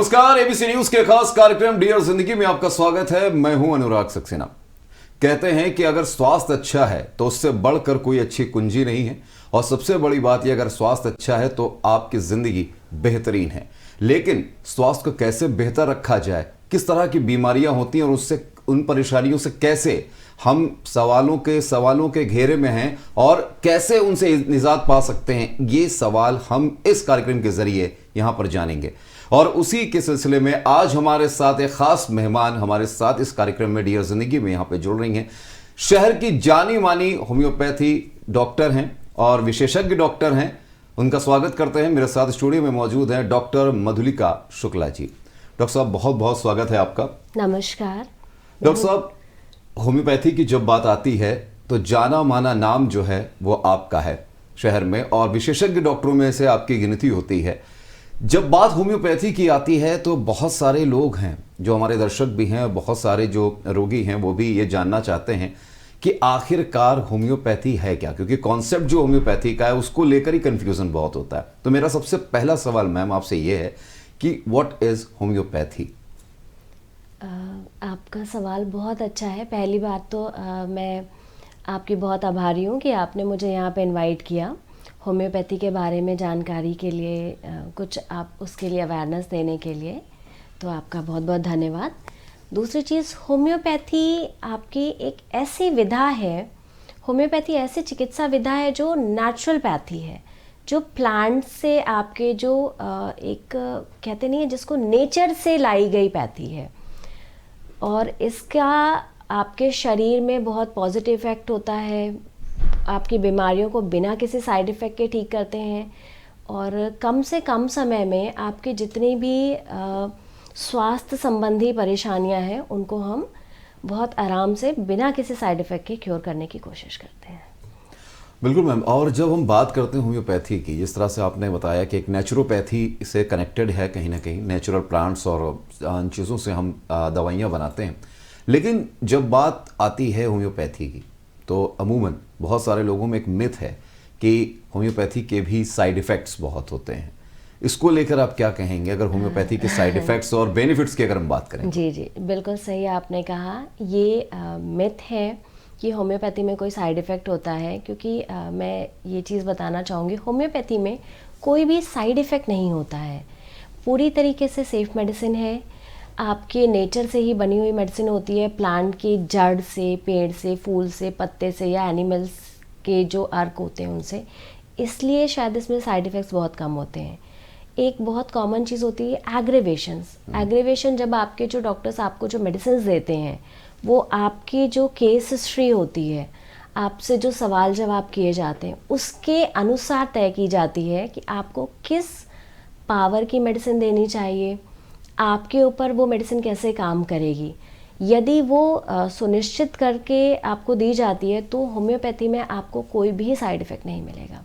नमस्कार, ABC news के खास कार्यक्रम डियर जिंदगी में आपका स्वागत है। मैं हूं अनुराग सक्सेना। कहते हैं कि अगर स्वास्थ्य अच्छा है तो उससे बढ़कर कोई अच्छी कुंजी नहीं है, और सबसे बड़ी बात यह, अगर स्वास्थ्य अच्छा है तो आपकी जिंदगी बेहतरीन है। लेकिन स्वास्थ्य को कैसे बेहतर रखा जाए, किस तरह की बीमारियां होती हैं और उससे उन परेशानियों से कैसे हम सवालों के घेरे में हैं और कैसे उनसे निजात पा सकते हैं, ये सवाल हम इस कार्यक्रम के जरिए यहां पर जानेंगे। और उसी के सिलसिले में आज हमारे साथ एक खास मेहमान हमारे साथ इस कार्यक्रम में डियर जिंदगी में यहां पे जुड़ रही हैं। शहर की जानी मानी होम्योपैथी डॉक्टर हैं और विशेषज्ञ डॉक्टर हैं। उनका स्वागत करते हैं। मेरे साथ स्टूडियो में मौजूद हैं डॉक्टर मधुलिका शुक्ला जी। डॉक्टर साहब, बहुत बहुत स्वागत है आपका। नमस्कार डॉक्टर साहब, होम्योपैथी की जब बात आती है तो जाना माना नाम जो है वो आपका है शहर में, और विशेषज्ञ डॉक्टरों में से आपकी गिनती होती है। जब बात होम्योपैथी की आती है तो बहुत सारे लोग हैं जो हमारे दर्शक भी हैं, बहुत सारे जो रोगी हैं वो भी ये जानना चाहते हैं कि आखिरकार होम्योपैथी है क्या, क्योंकि कॉन्सेप्ट जो होम्योपैथी का है उसको लेकर ही कंफ्यूजन बहुत होता है। तो मेरा सबसे पहला सवाल मैम आपसे ये है कि व्हाट इज होम्योपैथी? आपका सवाल बहुत अच्छा है। पहली बात तो मैं आपकी बहुत आभारी हूँ कि आपने मुझे यहाँ पे इनवाइट किया होम्योपैथी के बारे में जानकारी के लिए, कुछ आप उसके लिए अवेयरनेस देने के लिए, तो आपका बहुत बहुत धन्यवाद। दूसरी चीज़, होम्योपैथी आपकी एक ऐसी विधा है, होम्योपैथी ऐसी चिकित्सा विधा है जो नेचुरल पैथी है, जो प्लांट से आपके जो एक कहते नहीं है जिसको नेचर से लाई गई पैथी है, और इसका आपके शरीर में बहुत पॉजिटिव इफेक्ट होता है। आपकी बीमारियों को बिना किसी साइड इफ़ेक्ट के ठीक करते हैं, और कम से कम समय में आपकी जितनी भी स्वास्थ्य संबंधी परेशानियां हैं उनको हम बहुत आराम से बिना किसी साइड इफ़ेक्ट के क्योर करने की कोशिश करते हैं। बिल्कुल मैम। और जब हम बात करते हैं होम्योपैथी की, जिस तरह से आपने बताया कि एक नेचुरोपैथी से कनेक्टेड है, कहीं ना कहीं नेचुरल प्लांट्स और उन चीज़ों से हम दवाइयाँ बनाते हैं। लेकिन जब बात आती है होम्योपैथी की तो अमूमन बहुत सारे लोगों में एक मिथ है कि होम्योपैथी के भी साइड इफ़ेक्ट्स बहुत होते हैं। इसको लेकर आप क्या कहेंगे, अगर होम्योपैथी के साइड इफ़ेक्ट्स और बेनिफिट्स की अगर हम बात करें? जी जी, बिल्कुल सही आपने कहा। ये मिथ है कि होम्योपैथी में कोई साइड इफ़ेक्ट होता है, क्योंकि मैं ये चीज़ बताना चाहूँगी, होम्योपैथी में कोई भी साइड इफ़ेक्ट नहीं होता है। पूरी तरीके से सेफ़ मेडिसिन है, आपके नेचर से ही बनी हुई मेडिसिन होती है। प्लांट की जड़ से, पेड़ से, फूल से, पत्ते से, या एनिमल्स के जो अर्क होते हैं उनसे, इसलिए शायद इसमें साइड इफ़ेक्ट्स बहुत कम होते हैं। एक बहुत कॉमन चीज़ होती है एग्रीवेशंस। एग्रीवेशन, जब आपके जो डॉक्टर्स आपको जो मेडिसिन देते हैं वो आपकी जो केस हिस्ट्री होती है, आपसे जो सवाल जवाब किए जाते हैं उसके अनुसार तय की जाती है कि आपको किस पावर की मेडिसिन देनी चाहिए, आपके ऊपर वो मेडिसिन कैसे काम करेगी। यदि वो सुनिश्चित करके आपको दी जाती है तो होम्योपैथी में आपको कोई भी साइड इफ़ेक्ट नहीं मिलेगा।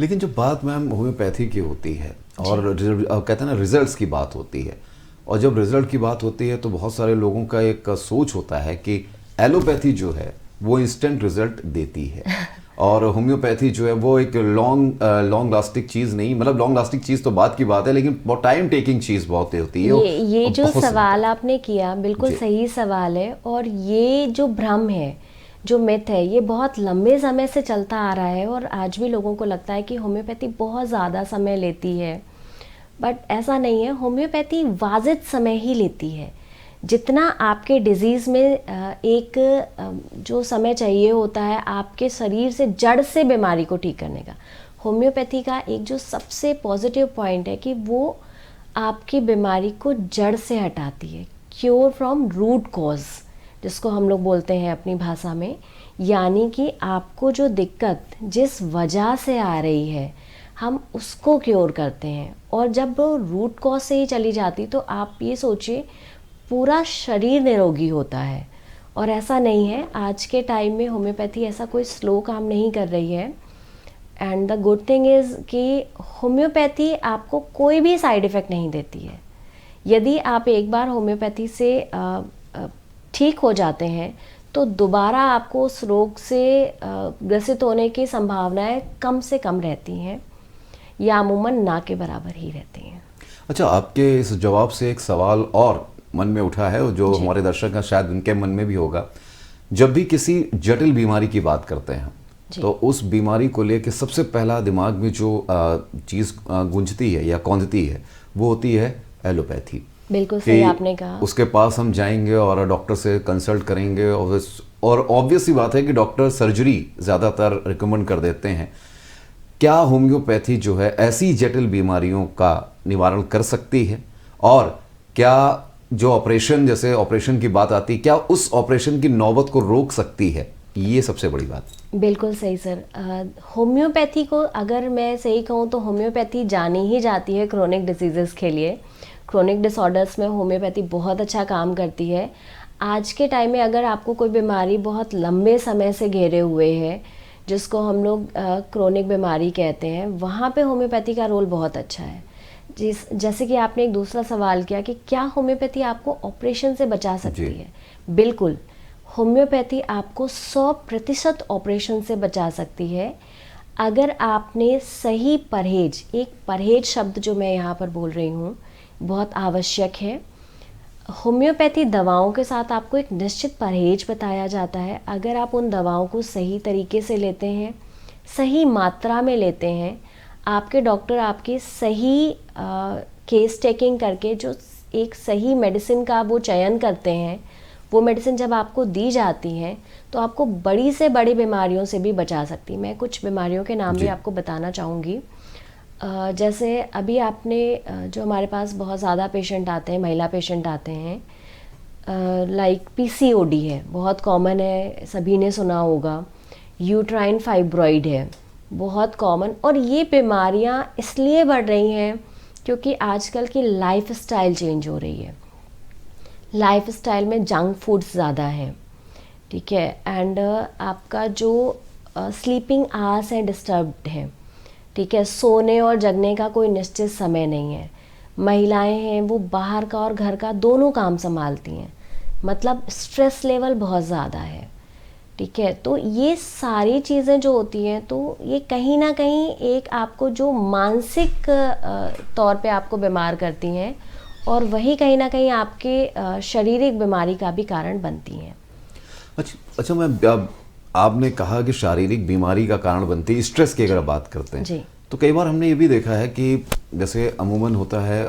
लेकिन जब बात मैम होम्योपैथी की होती है और कहते हैं ना रिजल्ट्स की बात होती है, और जब रिजल्ट की बात होती है तो बहुत सारे लोगों का एक सोच होता है कि एलोपैथी जो है वो इंस्टेंट रिजल्ट देती है और होम्योपैथी जो है वो एक लॉन्ग लास्टिंग चीज़ नहीं, मतलब लॉन्ग लास्टिंग चीज़ तो बात की बात है, लेकिन बहुत टाइम टेकिंग चीज़ बहुत होती है। ये जो सवाल आपने किया बिल्कुल सही सवाल है, और ये जो भ्रम है, जो मिथ है, ये बहुत लंबे समय से चलता आ रहा है, और आज भी लोगों को लगता है कि होम्योपैथी बहुत ज़्यादा समय लेती है, बट ऐसा नहीं है। होम्योपैथी वाजिब समय ही लेती है। जितना आपके डिजीज़ में एक जो समय चाहिए होता है आपके शरीर से जड़ से बीमारी को ठीक करने का, होम्योपैथी का एक जो सबसे पॉजिटिव पॉइंट है कि वो आपकी बीमारी को जड़ से हटाती है। क्योर फ्रॉम रूट कॉज, जिसको हम लोग बोलते हैं अपनी भाषा में, यानी कि आपको जो दिक्कत जिस वजह से आ रही है हम उसको क्योर करते हैं। और जब वो रूट कॉज से ही चली जाती तो आप ये सोचिए पूरा शरीर निरोगी होता है। और ऐसा नहीं है, आज के टाइम में होम्योपैथी ऐसा कोई स्लो काम नहीं कर रही है। And the good thing is कि होम्योपैथी आपको कोई भी साइड इफ़ेक्ट नहीं देती है। यदि आप एक बार होम्योपैथी से ठीक हो जाते हैं तो दोबारा आपको उस रोग से ग्रसित होने की संभावनाएं कम से कम रहती हैं, या अमूमन ना के बराबर ही रहती हैं। अच्छा, आपके इस जवाब से एक सवाल और मन में उठा है, जो जी। हमारे दर्शक हैं शायद उनके मन में भी होगा। जब भी किसी जटिल बीमारी की बात करते हैं जी। तो उस बीमारी को लेकर सबसे पहला दिमाग में जो चीज़ गूंजती है या कौंधती है वो होती है एलोपैथी। बिल्कुल सही कि आपने कहा। उसके पास हम जाएंगे और डॉक्टर से कंसल्ट करेंगे, और ऑब्वियस सी बात है कि डॉक्टर सर्जरी ज़्यादातर रिकमेंड कर देते हैं। क्या होम्योपैथी जो है ऐसी जटिल बीमारियों का निवारण कर सकती है, और क्या जो ऑपरेशन, जैसे ऑपरेशन की बात आती है, क्या उस ऑपरेशन की नौबत को रोक सकती है? ये सबसे बड़ी बात। बिल्कुल सही सर। होम्योपैथी को अगर मैं सही कहूँ तो होम्योपैथी जानी ही जाती है क्रोनिक डिजीज़ेस के लिए। क्रोनिक डिसऑर्डर्स में होम्योपैथी बहुत अच्छा काम करती है। आज के टाइम में अगर आपको कोई बीमारी बहुत लंबे समय से घेरे हुए है, जिसको हम लोग क्रोनिक बीमारी कहते हैं, वहाँ पे होम्योपैथी का रोल बहुत अच्छा है। जैसे कि आपने एक दूसरा सवाल किया कि क्या होम्योपैथी आपको ऑपरेशन से बचा सकती है? बिल्कुल, होम्योपैथी आपको 100% ऑपरेशन से बचा सकती है अगर आपने सही परहेज, एक परहेज शब्द जो मैं यहाँ पर बोल रही हूँ बहुत आवश्यक है। होम्योपैथी दवाओं के साथ आपको एक निश्चित परहेज बताया जाता है। अगर आप उन दवाओं को सही तरीके से लेते हैं, सही मात्रा में लेते हैं, आपके डॉक्टर आपकी सही केस टेकिंग करके जो एक सही मेडिसिन का वो चयन करते हैं, वो मेडिसिन जब आपको दी जाती हैं तो आपको बड़ी से बड़ी बीमारियों से भी बचा सकती। मैं कुछ बीमारियों के नाम भी आपको बताना चाहूँगी। जैसे अभी आपने जो हमारे पास बहुत ज़्यादा पेशेंट आते हैं, महिला पेशेंट आते हैं, लाइक पीसीओडी है, बहुत कॉमन है, सभी ने सुना होगा। यूट्राइन फाइब्रॉइड है, बहुत कॉमन। और ये बीमारियां इसलिए बढ़ रही हैं क्योंकि आजकल की लाइफस्टाइल चेंज हो रही है। लाइफस्टाइल में जंक फूड्स ज़्यादा है, ठीक है, एंड आपका जो स्लीपिंग आवर्स हैं डिस्टर्ब्ड है, ठीक है, सोने और जगने का कोई निश्चित समय नहीं है। महिलाएं हैं वो बाहर का और घर का दोनों काम संभालती हैं, मतलब स्ट्रेस लेवल बहुत ज़्यादा है, ठीक है। तो ये सारी चीज़ें जो होती हैं तो ये कहीं ना कहीं एक आपको जो मानसिक तौर पे आपको बीमार करती हैं, और वही कहीं ना कहीं आपके शारीरिक बीमारी का भी कारण बनती हैं। अच्छा मैं आपने कहा कि शारीरिक बीमारी का कारण बनती है, स्ट्रेस की अगर बात करते हैं जी। तो कई बार हमने ये भी देखा है कि जैसे अमूमन होता है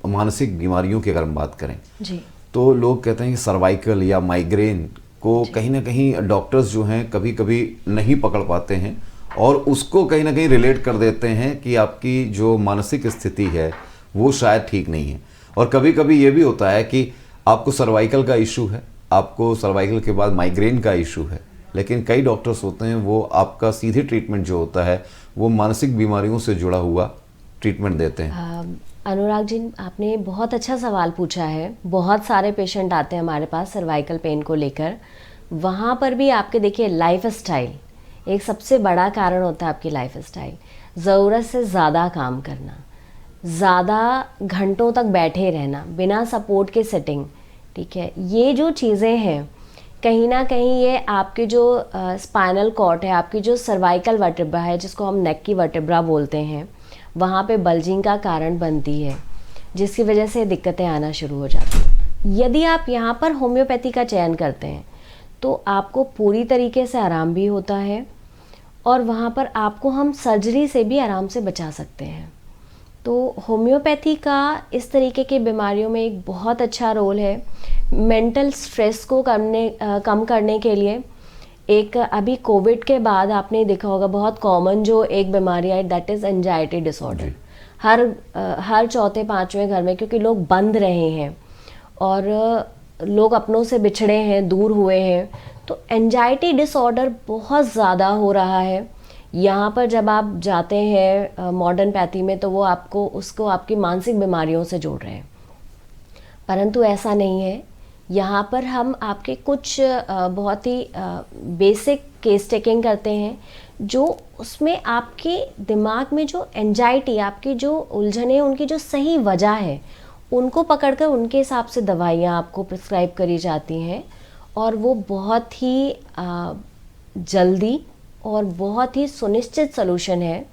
मानसिक बीमारियों की अगर हम बात करें जी। तो लोग कहते हैं कि सर्वाइकल या माइग्रेन को कहीं ना कहीं डॉक्टर्स जो हैं कभी कभी नहीं पकड़ पाते हैं, और उसको कहीं ना कहीं रिलेट कर देते हैं कि आपकी जो मानसिक स्थिति है वो शायद ठीक नहीं है। और कभी कभी ये भी होता है कि आपको सर्वाइकल का इशू है, आपको सर्वाइकल के बाद माइग्रेन का इशू है, लेकिन कई डॉक्टर्स होते हैं वो आपका सीधे ट्रीटमेंट जो होता है वो मानसिक बीमारियों से जुड़ा हुआ ट्रीटमेंट देते हैं। अनुराग जी, आपने बहुत अच्छा सवाल पूछा है। बहुत सारे पेशेंट आते हैं हमारे पास सर्वाइकल पेन को लेकर। वहाँ पर भी आपके देखिए लाइफस्टाइल एक सबसे बड़ा कारण होता है। आपकी लाइफस्टाइल, ज़रूरत से ज़्यादा काम करना, ज़्यादा घंटों तक बैठे रहना बिना सपोर्ट के सिटिंग, ठीक है, ये जो चीज़ें हैं कहीं ना कहीं ये आपके जो स्पाइनल कॉर्ड है, आपकी जो सर्वाइकल वर्टेब्रा है जिसको हम नेक की वर्टेब्रा बोलते हैं, वहाँ पे बल्जिंग का कारण बनती है, जिसकी वजह से दिक्कतें आना शुरू हो जाती हैं। यदि आप यहाँ पर होम्योपैथी का चयन करते हैं तो आपको पूरी तरीके से आराम भी होता है, और वहाँ पर आपको हम सर्जरी से भी आराम से बचा सकते हैं। तो होम्योपैथी का इस तरीके की बीमारियों में एक बहुत अच्छा रोल है। मेंटल स्ट्रेस को कम करने के लिए एक अभी कोविड के बाद आपने देखा होगा बहुत कॉमन जो एक बीमारी आई, दैट इज़ एंजाइटी डिसऑर्डर। हर चौथे पांचवें घर में, क्योंकि लोग बंद रहे हैं और लोग अपनों से बिछड़े हैं, दूर हुए हैं, तो एंजाइटी डिसऑर्डर बहुत ज़्यादा हो रहा है। यहाँ पर जब आप जाते हैं मॉडर्न पैथी में तो वो उसको आपकी मानसिक बीमारियों से जोड़ रहे हैं, परंतु ऐसा नहीं है। यहाँ पर हम आपके कुछ बहुत ही बेसिक केस टेकिंग करते हैं, जो उसमें आपके दिमाग में जो एंजाइटी, आपकी जो उलझने, उनकी जो सही वजह है उनको पकड़कर उनके हिसाब से दवाइयाँ आपको प्रिस्क्राइब करी जाती हैं, और वो बहुत ही जल्दी और बहुत ही सुनिश्चित सलूशन है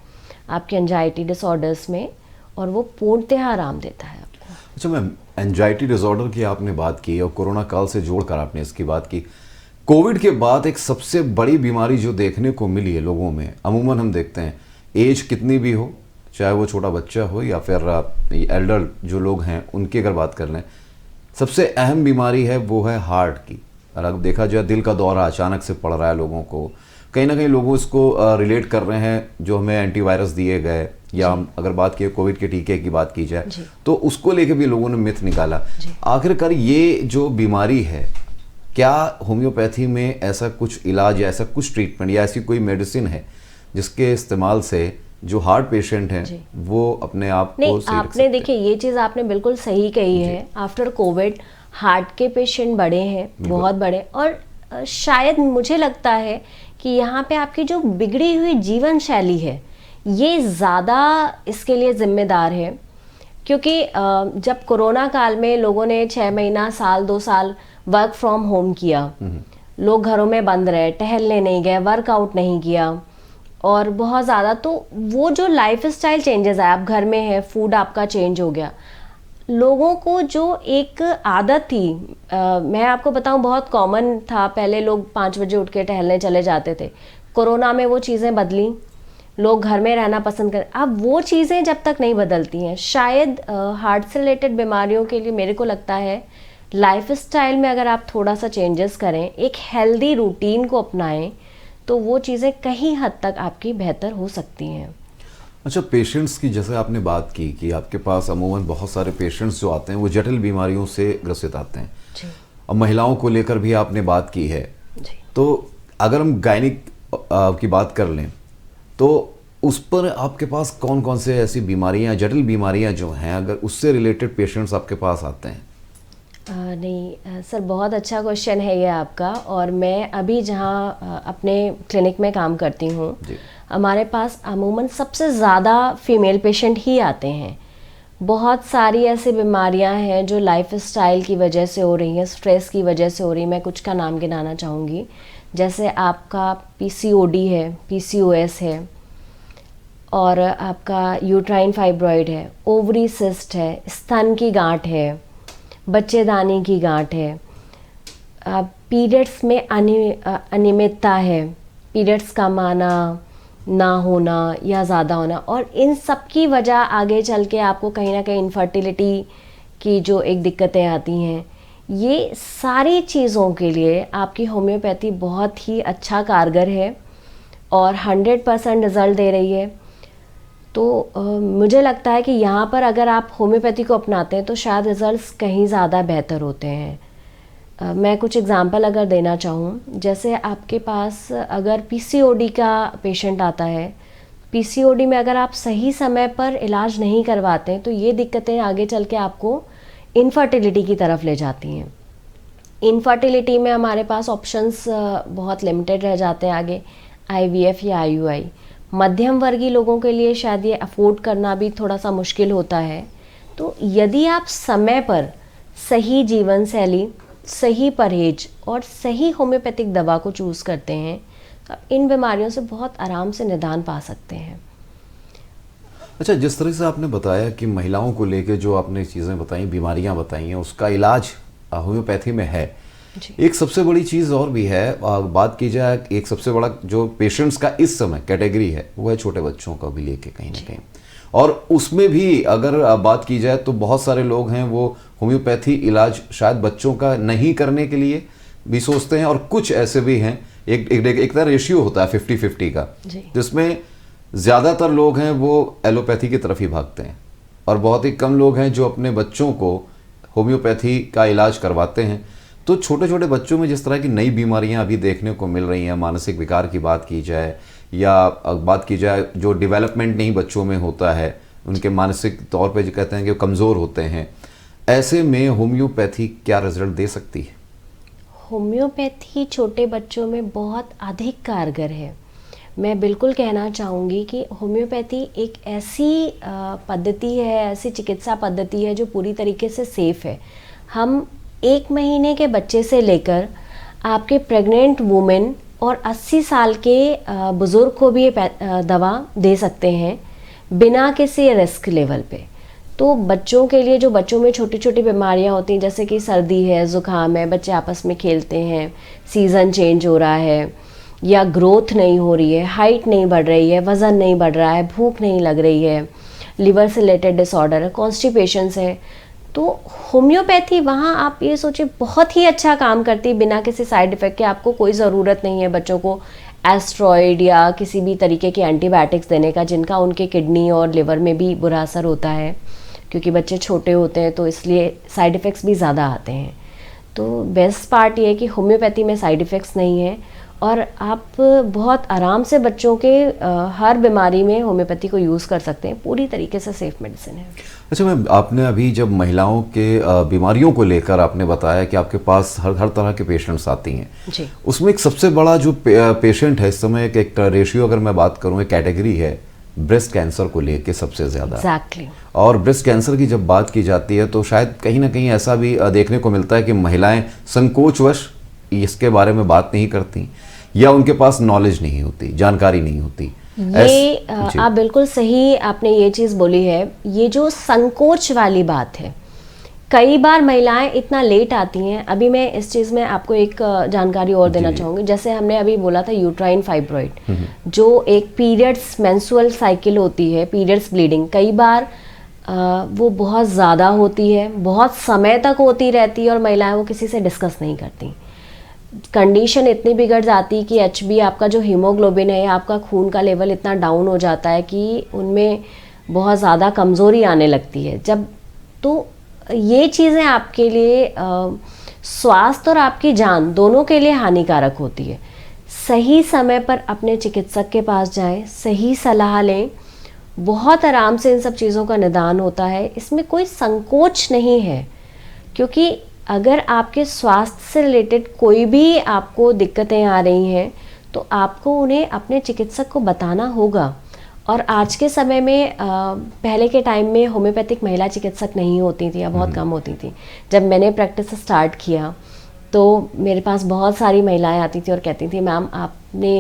आपके एंजाइटी डिसऑर्डर्स में। और वो पूर्णतः आराम देता है आपको। अच्छा मैम, एंजाइटी डिसऑर्डर की आपने बात की और कोरोना काल से जोड़कर आपने इसकी बात की। कोविड के बाद एक सबसे बड़ी बीमारी जो देखने को मिली है लोगों में, अमूमन हम देखते हैं एज कितनी भी हो, चाहे वो छोटा बच्चा हो या फिर एल्डर जो लोग हैं उनकी अगर बात कर लें, सबसे अहम बीमारी है वो है हार्ट की। और अगर देखा जाए दिल का दौरा अचानक से पड़ रहा है लोगों को, कहीं ना कहीं लोग इसको रिलेट कर रहे हैं जो हमें एंटीवायरस दिए गए, या हम अगर बात की कोविड के टीके की बात की जाए तो उसको लेके भी लोगों ने मिथ निकाला। आखिरकार ये जो बीमारी है, क्या होम्योपैथी में ऐसा कुछ इलाज या ऐसा कुछ ट्रीटमेंट या ऐसी कोई मेडिसिन है जिसके इस्तेमाल से जो हार्ट पेशेंट हैं वो अपने आप को सही रख सकते हैं? देखिए ये चीज़ आपने बिल्कुल सही कही है। आफ्टर कोविड हार्ट के पेशेंट बढ़े हैं, बहुत बड़े, और शायद मुझे लगता है कि यहाँ पे आपकी जो बिगड़ी हुई जीवन शैली है ये ज़्यादा इसके लिए जिम्मेदार है। क्योंकि जब कोरोना काल में लोगों ने 6 महीना, साल, 2 साल वर्क फ्रॉम होम किया, लोग घरों में बंद रहे, टहलने नहीं गए, वर्कआउट नहीं किया, और बहुत ज़्यादा, तो वो जो लाइफ स्टाइल चेंजेस आए, आप घर में है, फूड आपका चेंज हो गया, लोगों को जो एक आदत थी, मैं आपको बताऊं बहुत कॉमन था, पहले लोग 5 बजे उठ के टहलने चले जाते थे, कोरोना में वो चीज़ें बदली, लोग घर में रहना पसंद करें। अब वो चीज़ें जब तक नहीं बदलती हैं, शायद हार्ट से रिलेटेड बीमारियों के लिए मेरे को लगता है लाइफ स्टाइल में अगर आप थोड़ा सा चेंजेस करें, एक हेल्दी रूटीन को अपनाएं, तो वो चीज़ें कहीं हद तक आपकी बेहतर हो सकती हैं। अच्छा, पेशेंट्स की जैसे आपने बात की कि आपके पास अमूमन बहुत सारे पेशेंट्स जो आते हैं वो जटिल बीमारियों से ग्रसित आते हैं जी। और महिलाओं को लेकर भी आपने बात की है जी। तो अगर हम गायनिक की बात कर लें तो उस पर आपके पास कौन कौन से ऐसी बीमारियां, जटिल बीमारियां जो हैं, अगर उससे रिलेटेड पेशेंट्स आपके पास आते हैं? नहीं सर, बहुत अच्छा क्वेश्चन है ये आपका। और मैं अभी जहाँ अपने क्लिनिक में काम करती हूँ, हमारे पास अमूमन सबसे ज़्यादा फीमेल पेशेंट ही आते हैं। बहुत सारी ऐसी बीमारियां हैं जो लाइफ स्टाइल की वजह से हो रही हैं, स्ट्रेस की वजह से हो रही हैं। मैं कुछ का नाम गिनाना चाहूँगी, जैसे आपका PCOD है, PCOS है, और आपका यूट्राइन फाइब्रॉइड है, ओवरी सिस्ट है, स्तन की गांठ है, बच्चेदानी की गांठ है, पीरियड्स में अनियमितता है, पीरियड्स कम आना, ना होना या ज़्यादा होना, और इन सब की वजह आगे चल के आपको कहीं ना कहीं इनफर्टिलिटी की जो एक दिक्कतें आती हैं। ये सारी चीज़ों के लिए आपकी होम्योपैथी बहुत ही अच्छा कारगर है और 100% रिज़ल्ट दे रही है। तो मुझे लगता है कि यहाँ पर अगर आप होम्योपैथी को अपनाते हैं तो शायद रिज़ल्ट्स कहीं ज़्यादा बेहतर होते हैं। मैं कुछ एग्जांपल अगर देना चाहूँ, जैसे आपके पास अगर PCOD का पेशेंट आता है, PCOD में अगर आप सही समय पर इलाज नहीं करवाते हैं तो ये दिक्कतें आगे चल के आपको इनफर्टिलिटी की तरफ ले जाती हैं। इनफर्टिलिटी में हमारे पास ऑप्शंस बहुत लिमिटेड रह जाते हैं आगे, IVF या IUI। मध्यम वर्गीय लोगों के लिए शायद ये अफोर्ड करना भी थोड़ा सा मुश्किल होता है। तो यदि आप समय पर सही जीवन शैली, सही परहेज और सही होम्योपैथिक दवा को चूज़ करते हैं तो आप इन बीमारियों से बहुत आराम से निदान पा सकते हैं। अच्छा, जिस तरह से आपने बताया कि महिलाओं को लेके जो आपने चीज़ें बताई, बीमारियां बताई हैं, उसका इलाज होम्योपैथी में है। एक सबसे बड़ी चीज़ और भी है, बात की जाए, एक सबसे बड़ा जो पेशेंट्स का इस समय कैटेगरी है वो है छोटे बच्चों का भी लेके कहीं ना कहीं, और उसमें भी अगर बात की जाए तो बहुत सारे लोग हैं वो होम्योपैथी इलाज शायद बच्चों का नहीं करने के लिए भी सोचते हैं, और कुछ ऐसे भी हैं, एक तरह रेशियो होता है 50-50 का, जिसमें ज़्यादातर लोग हैं वो एलोपैथी की तरफ ही भागते हैं और बहुत ही कम लोग हैं जो अपने बच्चों को होम्योपैथी का इलाज करवाते हैं। तो छोटे छोटे बच्चों में जिस तरह की नई बीमारियां अभी देखने को मिल रही हैं, मानसिक विकार की बात की जाए या बात की जाए जो डेवलपमेंट नहीं बच्चों में होता है, उनके मानसिक तौर पे जो कहते हैं कि कमज़ोर होते हैं, ऐसे में होम्योपैथी क्या रिजल्ट दे सकती है? होम्योपैथी छोटे बच्चों में बहुत अधिक कारगर है। मैं बिल्कुल कहना चाहूँगी कि होम्योपैथी एक ऐसी पद्धति है, ऐसी चिकित्सा पद्धति है जो पूरी तरीके से सेफ़ है। हम 1 महीने के बच्चे से लेकर आपके प्रेग्नेंट वुमेन और 80 साल के बुज़ुर्ग को भी ये दवा दे सकते हैं बिना किसी रिस्क लेवल पे। तो बच्चों के लिए, जो बच्चों में छोटी छोटी बीमारियां होती हैं, जैसे कि सर्दी है, ज़ुकाम है, बच्चे आपस में खेलते हैं, सीज़न चेंज हो रहा है, या ग्रोथ नहीं हो रही है, हाइट नहीं बढ़ रही है, वज़न नहीं बढ़ रहा है, भूख नहीं लग रही है, लिवर से रिलेटेड डिसऑर्डर है, कॉन्स्टिपेशंस है, तो होम्योपैथी वहाँ आप ये सोचिए बहुत ही अच्छा काम करती है बिना किसी साइड इफ़ेक्ट के। आपको कोई ज़रूरत नहीं है बच्चों को एस्ट्रॉइड या किसी भी तरीके के एंटीबायोटिक्स देने का, जिनका उनके किडनी और लिवर में भी बुरा असर होता है, क्योंकि बच्चे छोटे होते हैं तो इसलिए साइड इफ़ेक्ट्स भी ज़्यादा आते हैं। तो बेस्ट पार्ट ये है कि होम्योपैथी में साइड इफ़ेक्ट्स नहीं है, और आप बहुत आराम से बच्चों के हर बीमारी में होम्योपैथी को यूज़ कर सकते हैं। पूरी तरीके से सेफ मेडिसिन है। अच्छा मैम, आपने अभी जब महिलाओं के बीमारियों को लेकर आपने बताया कि आपके पास हर तरह के पेशेंट्स आती हैं जी। उसमें एक सबसे बड़ा जो पेशेंट है इस समय, एक रेशियो अगर मैं बात करूँ, एक कैटेगरी है ब्रेस्ट कैंसर को लेके सबसे ज़्यादा। एग्जैक्टली। और ब्रेस्ट कैंसर की जब बात की जाती है तो शायद कहीं ना कहीं ऐसा भी देखने को मिलता है कि महिलाएं संकोचवश इसके बारे में बात नहीं करती, या उनके पास नॉलेज नहीं होती, जानकारी नहीं होती। ये आप बिल्कुल सही आपने ये चीज़ बोली है। ये जो संकोच वाली बात है, कई बार महिलाएं इतना लेट आती हैं। अभी मैं इस चीज़ में आपको एक जानकारी और देना चाहूँगी। जैसे हमने अभी बोला था यूट्राइन फाइब्रॉइड, जो एक पीरियड्स मेंस्ट्रुअल साइकिल होती है, पीरियड्स ब्लीडिंग, कई बार वो बहुत ज़्यादा होती है, बहुत समय तक होती रहती है, और महिलाएं वो किसी से डिस्कस नहीं करती। कंडीशन इतनी बिगड़ जाती कि एचबी, आपका जो हीमोग्लोबिन है, आपका खून का लेवल इतना डाउन हो जाता है कि उनमें बहुत ज़्यादा कमज़ोरी आने लगती है। जब तो ये चीज़ें आपके लिए स्वास्थ्य और आपकी जान दोनों के लिए हानिकारक होती है। सही समय पर अपने चिकित्सक के पास जाएं, सही सलाह लें, बहुत आराम से इन सब चीज़ों का निदान होता है। इसमें कोई संकोच नहीं है, क्योंकि अगर आपके स्वास्थ्य से रिलेटेड कोई भी आपको दिक्कतें आ रही हैं तो आपको उन्हें अपने चिकित्सक को बताना होगा। और आज के समय में पहले के टाइम में होम्योपैथिक महिला चिकित्सक नहीं होती थी या बहुत कम होती थी। जब मैंने प्रैक्टिस स्टार्ट किया तो मेरे पास बहुत सारी महिलाएं आती थी और कहती थी, मैम आपने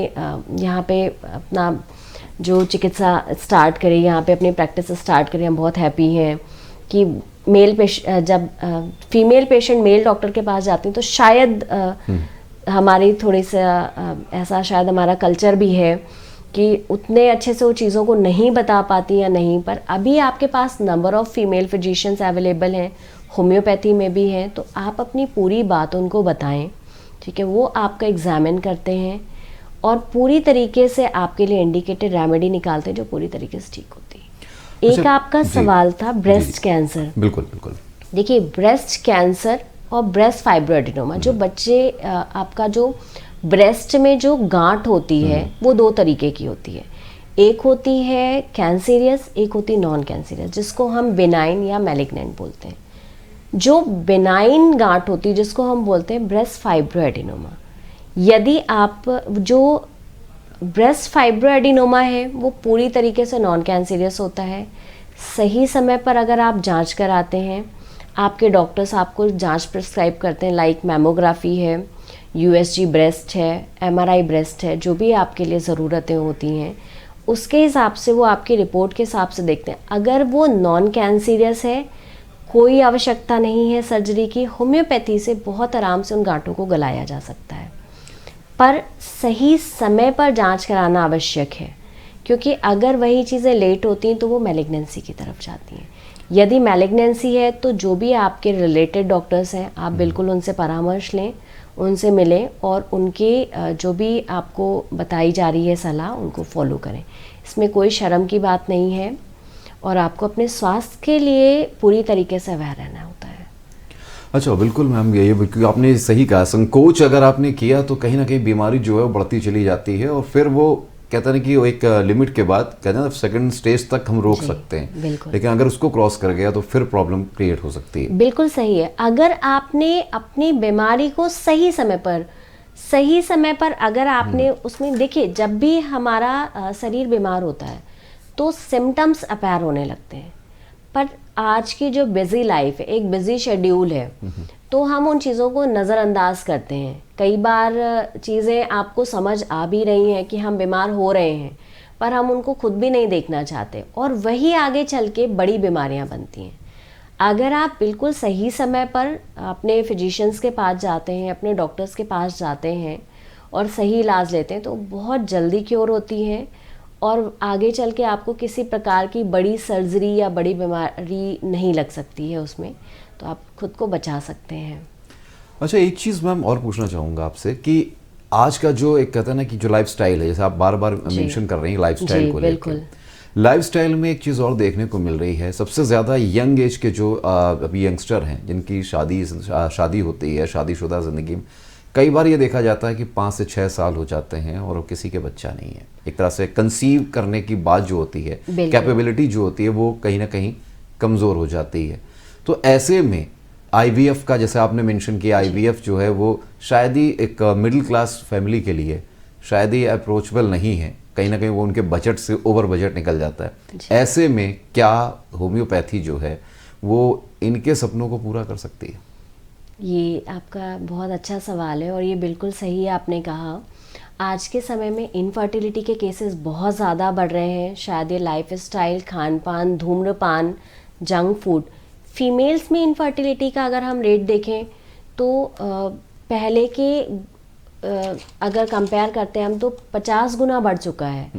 यहाँ पे अपना जो चिकित्सा स्टार्ट करी, यहाँ पे अपनी प्रैक्टिस स्टार्ट करी, हम बहुत हैप्पी हैं कि जब फीमेल पेशेंट मेल डॉक्टर के पास जाती हैं तो शायद हमारी थोड़ी सा ऐसा शायद हमारा कल्चर भी है कि उतने अच्छे से वो चीज़ों को नहीं बता पाती या नहीं। पर अभी आपके पास number of female physicians available हैं, होम्योपैथी में भी हैं, तो आप अपनी पूरी बात उनको बताएं, ठीक है। वो आपका एग्जामिन करते हैं और पूरी तरीके से आपके लिए इंडिकेटेड रेमेडी निकालते हैं जो पूरी तरीके से ठीक होती है। एक आपका सवाल था ब्रेस्ट कैंसर। बिल्कुल बिल्कुल। देखिए, ब्रेस्ट कैंसर और ब्रेस्ट फाइब्रोएडिनोमा, जो बच्चे आपका जो ब्रेस्ट में जो गांठ होती है वो दो तरीके की होती है। एक होती है कैंसीरियस, एक होती नॉन कैंसीरियस, जिसको हम बेनाइन या मैलिग्नेंट बोलते हैं। जो बेनाइन गांठ होती है जिसको हम बोलते हैं ब्रेस्ट फाइब्रोएडिनोमा। यदि आप जो ब्रेस्ट फाइब्रोएडिनोमा है वो पूरी तरीके से नॉन कैंसीरियस होता है। सही समय पर अगर आप जांच कराते हैं, आपके डॉक्टर्स आपको जांच प्रिस्क्राइब करते हैं, लाइक मैमोग्राफी है, यूएसजी ब्रेस्ट है, एमआरआई ब्रेस्ट है, जो भी आपके लिए ज़रूरतें होती हैं उसके हिसाब से वो आपकी रिपोर्ट के हिसाब से देखते हैं। अगर वो नॉन कैंसीरियस है, कोई आवश्यकता नहीं है सर्जरी की, होम्योपैथी से बहुत आराम से उन गांठों को गलाया जा सकता है। पर सही समय पर जांच कराना आवश्यक है, क्योंकि अगर वही चीज़ें लेट होती हैं तो वो मैलिग्नेंसी की तरफ जाती हैं। यदि मैलिग्नेंसी है तो जो भी आपके रिलेटेड डॉक्टर्स हैं आप बिल्कुल उनसे परामर्श लें, उनसे मिलें और उनके जो भी आपको बताई जा रही है सलाह उनको फॉलो करें। इसमें कोई शर्म की बात नहीं है और आपको अपने स्वास्थ्य के लिए पूरी तरीके से अवेयर रहना होता है। अच्छा, बिल्कुल मैम, ये क्योंकि आपने सही कहा, संकोच अगर आपने किया तो कहीं ना कहीं बीमारी जो है वो बढ़ती चली जाती है और फिर वो कहते हैं कि वो एक लिमिट के बाद कहते हैं सेकंड स्टेज तक हम रोक सकते हैं, लेकिन अगर उसको क्रॉस कर गया तो फिर प्रॉब्लम क्रिएट हो सकती है। बिल्कुल सही है। अगर आपने अपनी बीमारी को सही समय पर अगर आपने उसमें, देखिए जब भी हमारा शरीर बीमार होता है तो सिम्टम्स अपेयर होने लगते हैं, पर आज की जो बिजी लाइफ है, एक बिजी शेड्यूल है, तो हम उन चीज़ों को नज़रअंदाज करते हैं। कई बार चीज़ें आपको समझ आ भी रही हैं कि हम बीमार हो रहे हैं, पर हम उनको खुद भी नहीं देखना चाहते, और वही आगे चल के बड़ी बीमारियां बनती हैं। अगर आप बिल्कुल सही समय पर अपने फिजिशियंस के पास जाते हैं, अपने डॉक्टर्स के पास जाते हैं और सही इलाज लेते हैं, तो बहुत जल्दी क्योर होती हैं और आगे चल के आपको किसी प्रकार की बड़ी सर्जरी या बड़ी बीमारी नहीं लग सकती है उसमें, तो आप खुद को बचा सकते हैं। अच्छा, एक चीज़ मैम और पूछना चाहूँगा आपसे कि आज का जो एक कहते हैं ना कि जो लाइफस्टाइल है, जैसे आप बार बार मेंशन कर रही हैं लाइफस्टाइल को लेकर, लाइफस्टाइल में एक चीज़ और देखने को मिल रही है, सबसे ज़्यादा यंग एज के जो अभी यंगस्टर हैं जिनकी शादी होती है, शादीशुदा ज़िंदगी में कई बार ये देखा जाता है कि 5 से 6 साल हो जाते हैं और किसी के बच्चा नहीं है। एक तरह से कंसीव करने की बात जो होती है, कैपेबिलिटी जो होती है, वो कहीं ना कहीं कमज़ोर हो जाती है। तो ऐसे में आईवीएफ का, जैसे आपने मेंशन किया, आईवीएफ जो है वो शायद ही एक मिडिल क्लास फैमिली के लिए शायद ही अप्रोचेबल नहीं है, कहीं ना कहीं वो उनके बजट से ओवर बजट निकल जाता है। ऐसे में क्या होम्योपैथी जो है वो इनके सपनों को पूरा कर सकती है? ये आपका बहुत अच्छा सवाल है और ये बिल्कुल सही आपने कहा। आज के समय में इनफर्टिलिटी के केसेस बहुत ज़्यादा बढ़ रहे हैं। शायद ये लाइफस्टाइल, खान पान, धूम्रपान, जंक फूड, फीमेल्स में इनफर्टिलिटी का अगर हम रेट देखें तो पहले के अगर कंपेयर करते हैं हम तो 50 गुना बढ़ चुका है।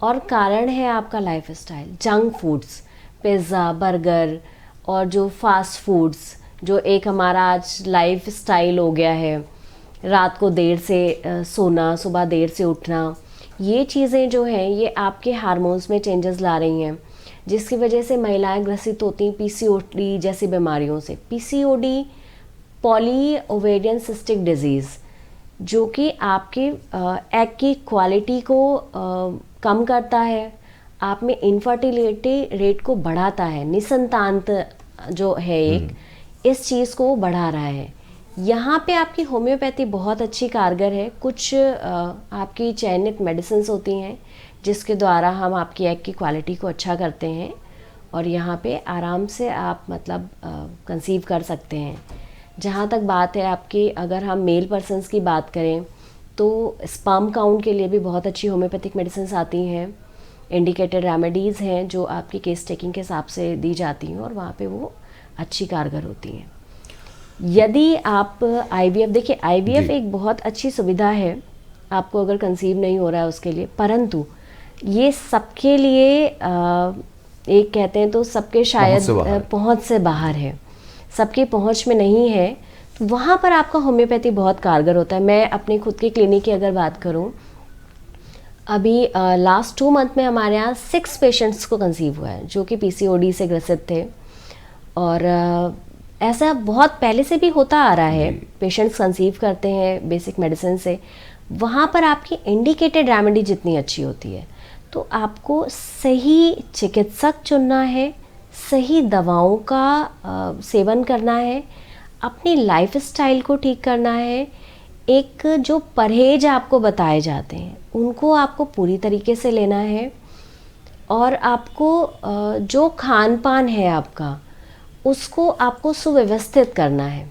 और कारण है आपका lifestyle, junk foods, pizza, burger और जो फास्ट फूड्स, जो एक हमारा आज लाइफ स्टाइल हो गया है, रात को देर से सोना, सुबह देर से उठना, ये चीज़ें जो हैं ये आपके हार्मोन्स में चेंजेस ला रही हैं, जिसकी वजह से महिलाएं ग्रसित होती हैं पीसीओडी जैसी बीमारियों से। PCOD, poly ovarian cystic disease, जो कि आपके एग की क्वालिटी को कम करता है, आप में इनफर्टिलिटी रेट को बढ़ाता है, निसंतानता जो है एक, इस चीज़ को बढ़ा रहा है। यहाँ पे आपकी होम्योपैथी बहुत अच्छी कारगर है। कुछ आपकी चयनित मेडिसिन्स होती हैं जिसके द्वारा हम आपकी एग की क्वालिटी को अच्छा करते हैं और यहाँ पे आराम से आप मतलब कंसीव कर सकते हैं। जहाँ तक बात है आपकी, अगर हम मेल पर्सन्स की बात करें तो स्पर्म काउंट के लिए भी बहुत अच्छी होम्योपैथिक मेडिसिन्स आती हैं, इंडिकेटेड रेमेडीज़ हैं जो आपकी केस टेकिंग के हिसाब से दी जाती हैं और वहाँ पे वो अच्छी कारगर होती हैं। यदि आप आईवीएफ, देखिए आईवीएफ एक बहुत अच्छी सुविधा है आपको अगर कंसीव नहीं हो रहा है उसके लिए, परंतु ये सबके लिए एक कहते हैं तो सबके शायद पहुंच से बाहर है, सबकी पहुंच में नहीं है, तो वहाँ पर आपका होम्योपैथी बहुत कारगर होता है। मैं अपने खुद की क्लिनिक की अगर बात करूँ, अभी लास्ट 2 मंथ में हमारे यहाँ 6 पेशेंट्स को कंसीव हुआ है जो कि पीसीओडी से ग्रसित थे। और ऐसा बहुत पहले से भी होता आ रहा है, पेशेंट्स कंसीव करते हैं बेसिक मेडिसिन से। वहाँ पर आपकी इंडिकेटेड रेमेडी जितनी अच्छी होती है, तो आपको सही चिकित्सक चुनना है, सही दवाओं का सेवन करना है, अपनी लाइफस्टाइल को ठीक करना है, एक जो परहेज आपको बताए जाते हैं उनको आपको पूरी तरीके से लेना है, और आपको जो खान पान है आपका उसको आपको सुव्यवस्थित करना है।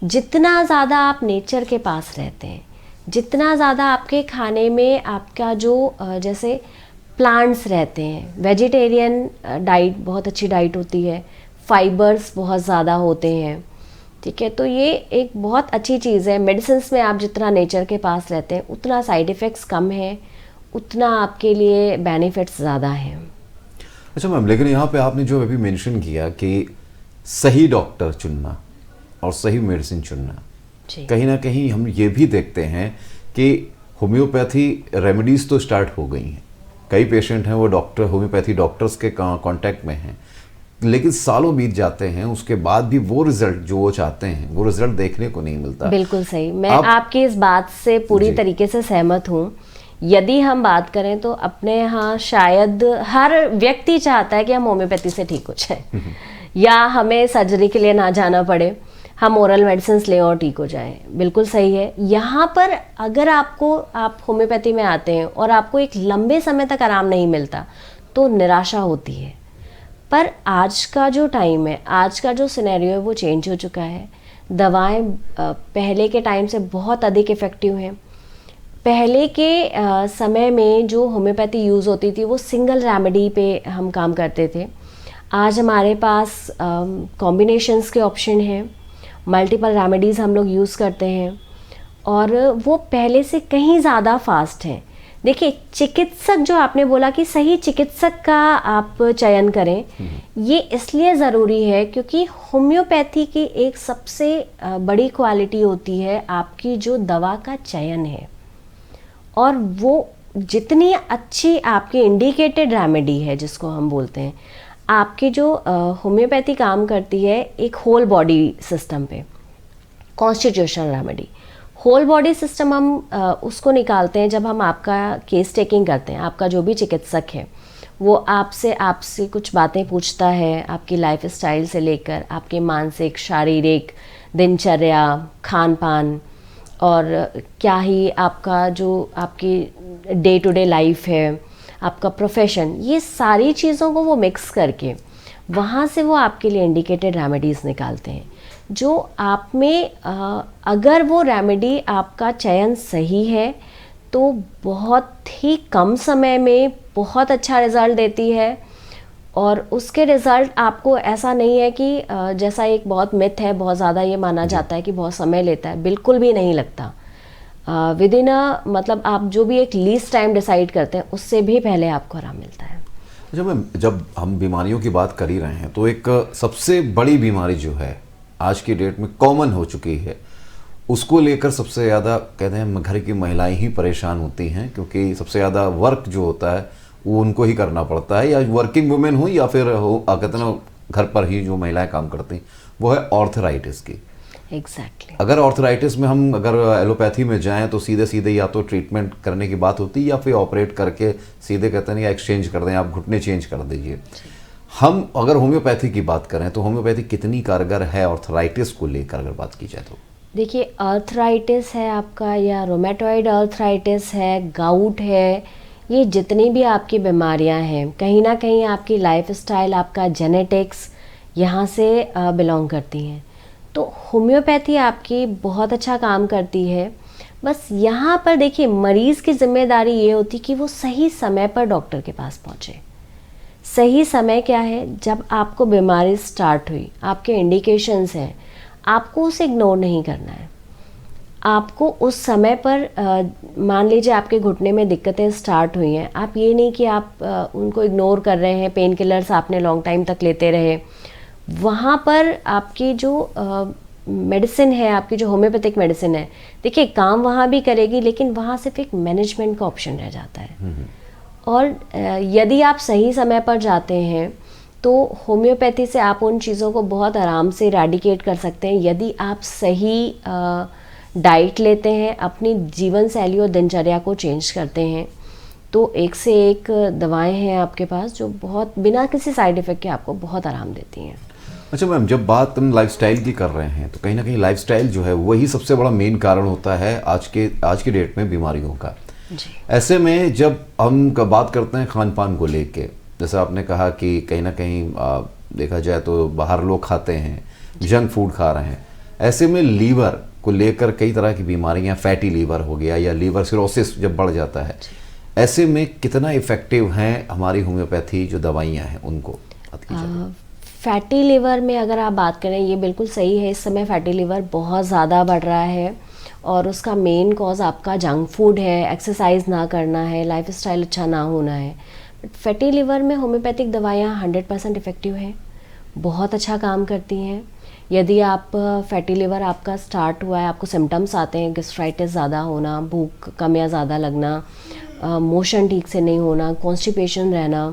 जितना ज़्यादा आप नेचर के पास रहते हैं, जितना ज़्यादा आपके खाने में आपका जो जैसे प्लांट्स रहते हैं, वेजिटेरियन डाइट बहुत अच्छी डाइट होती है, फाइबर्स बहुत ज़्यादा होते हैं, ठीक है, तो ये एक बहुत अच्छी चीज़ है। मेडिसिन्स में आप जितना नेचर के पास रहते हैं उतना साइड इफ़ेक्ट्स कम है, उतना आपके लिए बेनिफिट्स ज़्यादा हैं। अच्छा मैम, लेकिन यहाँ पे आपने जो अभी मेंशन किया कि सही डॉक्टर चुनना और सही मेडिसिन चुनना, कहीं ना कहीं हम ये भी देखते हैं कि होम्योपैथी रेमेडीज़ तो स्टार्ट हो गई हैं, कई पेशेंट हैं वो डॉक्टर, होम्योपैथी डॉक्टर्स के कांटेक्ट में हैं, लेकिन सालों बीत जाते हैं उसके बाद भी वो रिजल्ट जो वो चाहते हैं वो रिजल्ट देखने को नहीं मिलता। बिल्कुल सही, मैं आपकी इस बात से पूरी तरीके से सहमत हूँ। यदि हम बात करें तो अपने यहाँ शायद हर व्यक्ति चाहता है कि हम होम्योपैथी से ठीक हो जाए या हमें सर्जरी के लिए ना जाना पड़े, हम ओरल मेडिसिन लें और ठीक हो जाएं। बिल्कुल सही है। यहाँ पर अगर आप होम्योपैथी में आते हैं और आपको एक लंबे समय तक आराम नहीं मिलता तो निराशा होती है। पर आज का जो टाइम है, आज का जो सिनेरियो है वो चेंज हो चुका है। दवाएं पहले के टाइम से बहुत अधिक इफ़ेक्टिव हैं। पहले के समय में जो होम्योपैथी यूज़ होती थी वो सिंगल रेमेडी पे हम काम करते थे। आज हमारे पास कॉम्बिनेशंस के ऑप्शन हैं, मल्टीपल रेमेडीज़ हम लोग यूज़ करते हैं और वो पहले से कहीं ज़्यादा फास्ट हैं। देखिए, चिकित्सक जो आपने बोला कि सही चिकित्सक का आप चयन करें, ये इसलिए ज़रूरी है क्योंकि होम्योपैथी की एक सबसे बड़ी क्वालिटी होती है आपकी जो दवा का चयन है, और वो जितनी अच्छी आपकी इंडिकेटेड रेमेडी है जिसको हम बोलते हैं, आपकी जो होम्योपैथी काम करती है एक होल बॉडी सिस्टम पे, constitutional remedy. Whole body system हम उसको निकालते हैं जब हम आपका केस टेकिंग करते हैं। आपका जो भी चिकित्सक है वो आपसे कुछ बातें पूछता है, आपकी लाइफ स्टाइल से लेकर आपके मानसिक, शारीरिक, दिनचर्या, खान पान, और क्या ही आपका जो आपकी डे टू डे लाइफ है, आपका प्रोफेशन, ये सारी चीज़ों को वो मिक्स करके वहाँ से वो आपके लिए इंडिकेटेड रेमेडीज़ निकालते हैं, जो आप में अगर वो रेमेडी आपका चयन सही है तो बहुत ही कम समय में बहुत अच्छा रिज़ल्ट देती है। और उसके रिज़ल्ट आपको ऐसा नहीं है कि जैसा एक बहुत मिथ है, बहुत ज़्यादा ये माना जाता है कि बहुत समय लेता है, बिल्कुल भी नहीं लगता। विद इन मतलब आप जो भी एक लीस्ट टाइम डिसाइड करते हैं उससे भी पहले आपको आराम मिलता है। अच्छा मैम, जब हम बीमारियों की बात कर ही रहे हैं तो एक सबसे बड़ी बीमारी जो है आज की डेट में कॉमन हो चुकी है, उसको लेकर सबसे ज़्यादा कहते हैं घर की महिलाएं ही परेशान होती हैं, क्योंकि सबसे ज़्यादा वर्क जो होता है वो उनको ही करना पड़ता है, या वर्किंग वुमेन हो या फिर हो कहते हैं घर पर ही जो महिलाएं काम करती, वो है ऑर्थराइटिस की। एग्जैक्टली। अगर ऑर्थराइटिस में हम अगर एलोपैथी में जाएं तो सीधे सीधे या तो ट्रीटमेंट करने की बात होती है या फिर ऑपरेट करके सीधे कहते हैं या एक्सचेंज कर दें, आप घुटने चेंज कर दीजिए। हम अगर होम्योपैथी की बात करें तो होम्योपैथी कितनी कारगर है ऑर्थराइटिस को लेकर अगर बात की जाए तो? देखिए, आर्थराइटिस है आपका या रोमेटॉइड आर्थराइटिस है, गाउट है, ये जितनी भी आपकी बीमारियां हैं कहीं ना कहीं आपकी लाइफस्टाइल, आपका जेनेटिक्स यहाँ से बिलोंग करती हैं। तो होम्योपैथी आपकी बहुत अच्छा काम करती है। बस यहाँ पर देखिए, मरीज़ की जिम्मेदारी ये होती कि वो सही समय पर डॉक्टर के पास पहुँचे। सही समय क्या है? जब आपको बीमारी स्टार्ट हुई, आपके इंडिकेशंस हैं, आपको उसे इग्नोर नहीं करना है। आपको उस समय पर मान लीजिए आपके घुटने में दिक्कतें स्टार्ट हुई हैं, आप ये नहीं कि आप उनको इग्नोर कर रहे हैं, पेन किलर्स आपने लॉन्ग टाइम तक लेते रहे। वहाँ पर आपकी जो मेडिसिन है, आपकी जो होम्योपैथिक मेडिसिन है, देखिए काम वहाँ भी करेगी, लेकिन वहाँ सिर्फ एक मैनेजमेंट का ऑप्शन रह जाता है। और यदि आप सही समय पर जाते हैं तो होम्योपैथी से आप उन चीज़ों को बहुत आराम से इरेडिकेट कर सकते हैं। यदि आप सही डाइट लेते हैं, अपनी जीवन शैली और दिनचर्या को चेंज करते हैं, तो एक से एक दवाएं हैं आपके पास जो बहुत बिना किसी साइड इफ़ेक्ट के आपको बहुत आराम देती हैं। अच्छा मैम, जब बात हम लाइफस्टाइल की कर रहे हैं तो कहीं ना कहीं लाइफस्टाइल जो है वही सबसे बड़ा मेन कारण होता है आज की डेट में बीमारियों का जी। ऐसे में जब हम बात करते हैं खान पान को लेके, जैसे आपने कहा कि कहीं ना कहीं देखा जाए तो बाहर लोग खाते हैं, जंक फूड खा रहे हैं, ऐसे में लीवर को लेकर कई तरह की बीमारियां, फैटी लीवर हो गया या लीवर सिरोसिस जब बढ़ जाता है, ऐसे में कितना इफ़ेक्टिव हैं हमारी होम्योपैथी जो दवाइयाँ हैं उनको? फैटी लीवर में अगर आप बात करें, ये बिल्कुल सही है, इस समय फैटी लीवर बहुत ज़्यादा बढ़ रहा है और उसका मेन कॉज आपका जंक फूड है, एक्सरसाइज ना करना है, लाइफस्टाइल अच्छा ना होना है। बट फैटी लीवर में होम्योपैथिक दवाइयाँ 100% इफ़ेक्टिव हैं, बहुत अच्छा काम करती हैं। यदि आप फैटी लिवर आपका स्टार्ट हुआ है, आपको सिम्टम्स आते हैं, गैस्ट्राइटिस ज़्यादा होना, भूख कम या ज़्यादा लगना, मोशन ठीक से नहीं होना, कॉन्स्टिपेशन रहना,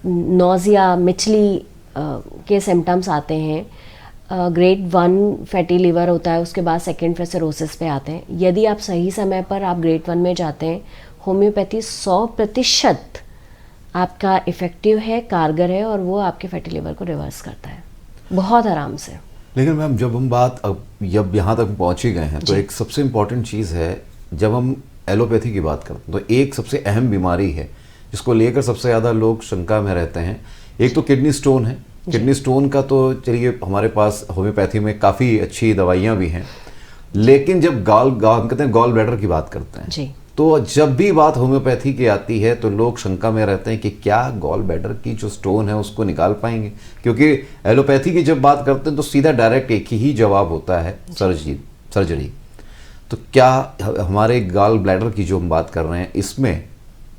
नोज़िया, मिचली के सिम्टम्स आते हैं, ग्रेड 1 फैटी लिवर होता है, उसके बाद सेकेंड फिर सिरोसिस पे आते हैं। यदि आप सही समय पर आप ग्रेड 1 में जाते हैं, होम्योपैथी 100% आपका इफ़ेक्टिव है, कारगर है, और वो आपके फैटी लिवर को रिवर्स करता है बहुत आराम से। लेकिन मैम, जब हम बात जब यहाँ तक पहुँच ही गए हैं तो एक सबसे इम्पॉर्टेंट चीज़ है, जब हम एलोपैथी की बात करते हैं तो एक सबसे अहम बीमारी है जिसको लेकर सबसे ज़्यादा लोग शंका में रहते हैं, एक तो किडनी स्टोन है। किडनी स्टोन का तो चलिए हमारे पास होम्योपैथी में काफ़ी अच्छी दवाइयाँ भी हैं, लेकिन जब कहते हैं गॉल ब्लैडर की बात करते हैं जी, तो जब भी बात होम्योपैथी की आती है तो लोग शंका में रहते हैं कि क्या गॉल ब्लैडर की जो स्टोन है उसको निकाल पाएंगे, क्योंकि एलोपैथी की जब बात करते हैं तो सीधा डायरेक्ट एक ही जवाब होता है, सर्जरी। तो क्या हमारे गॉल ब्लैडर की जो हम बात कर रहे हैं इसमें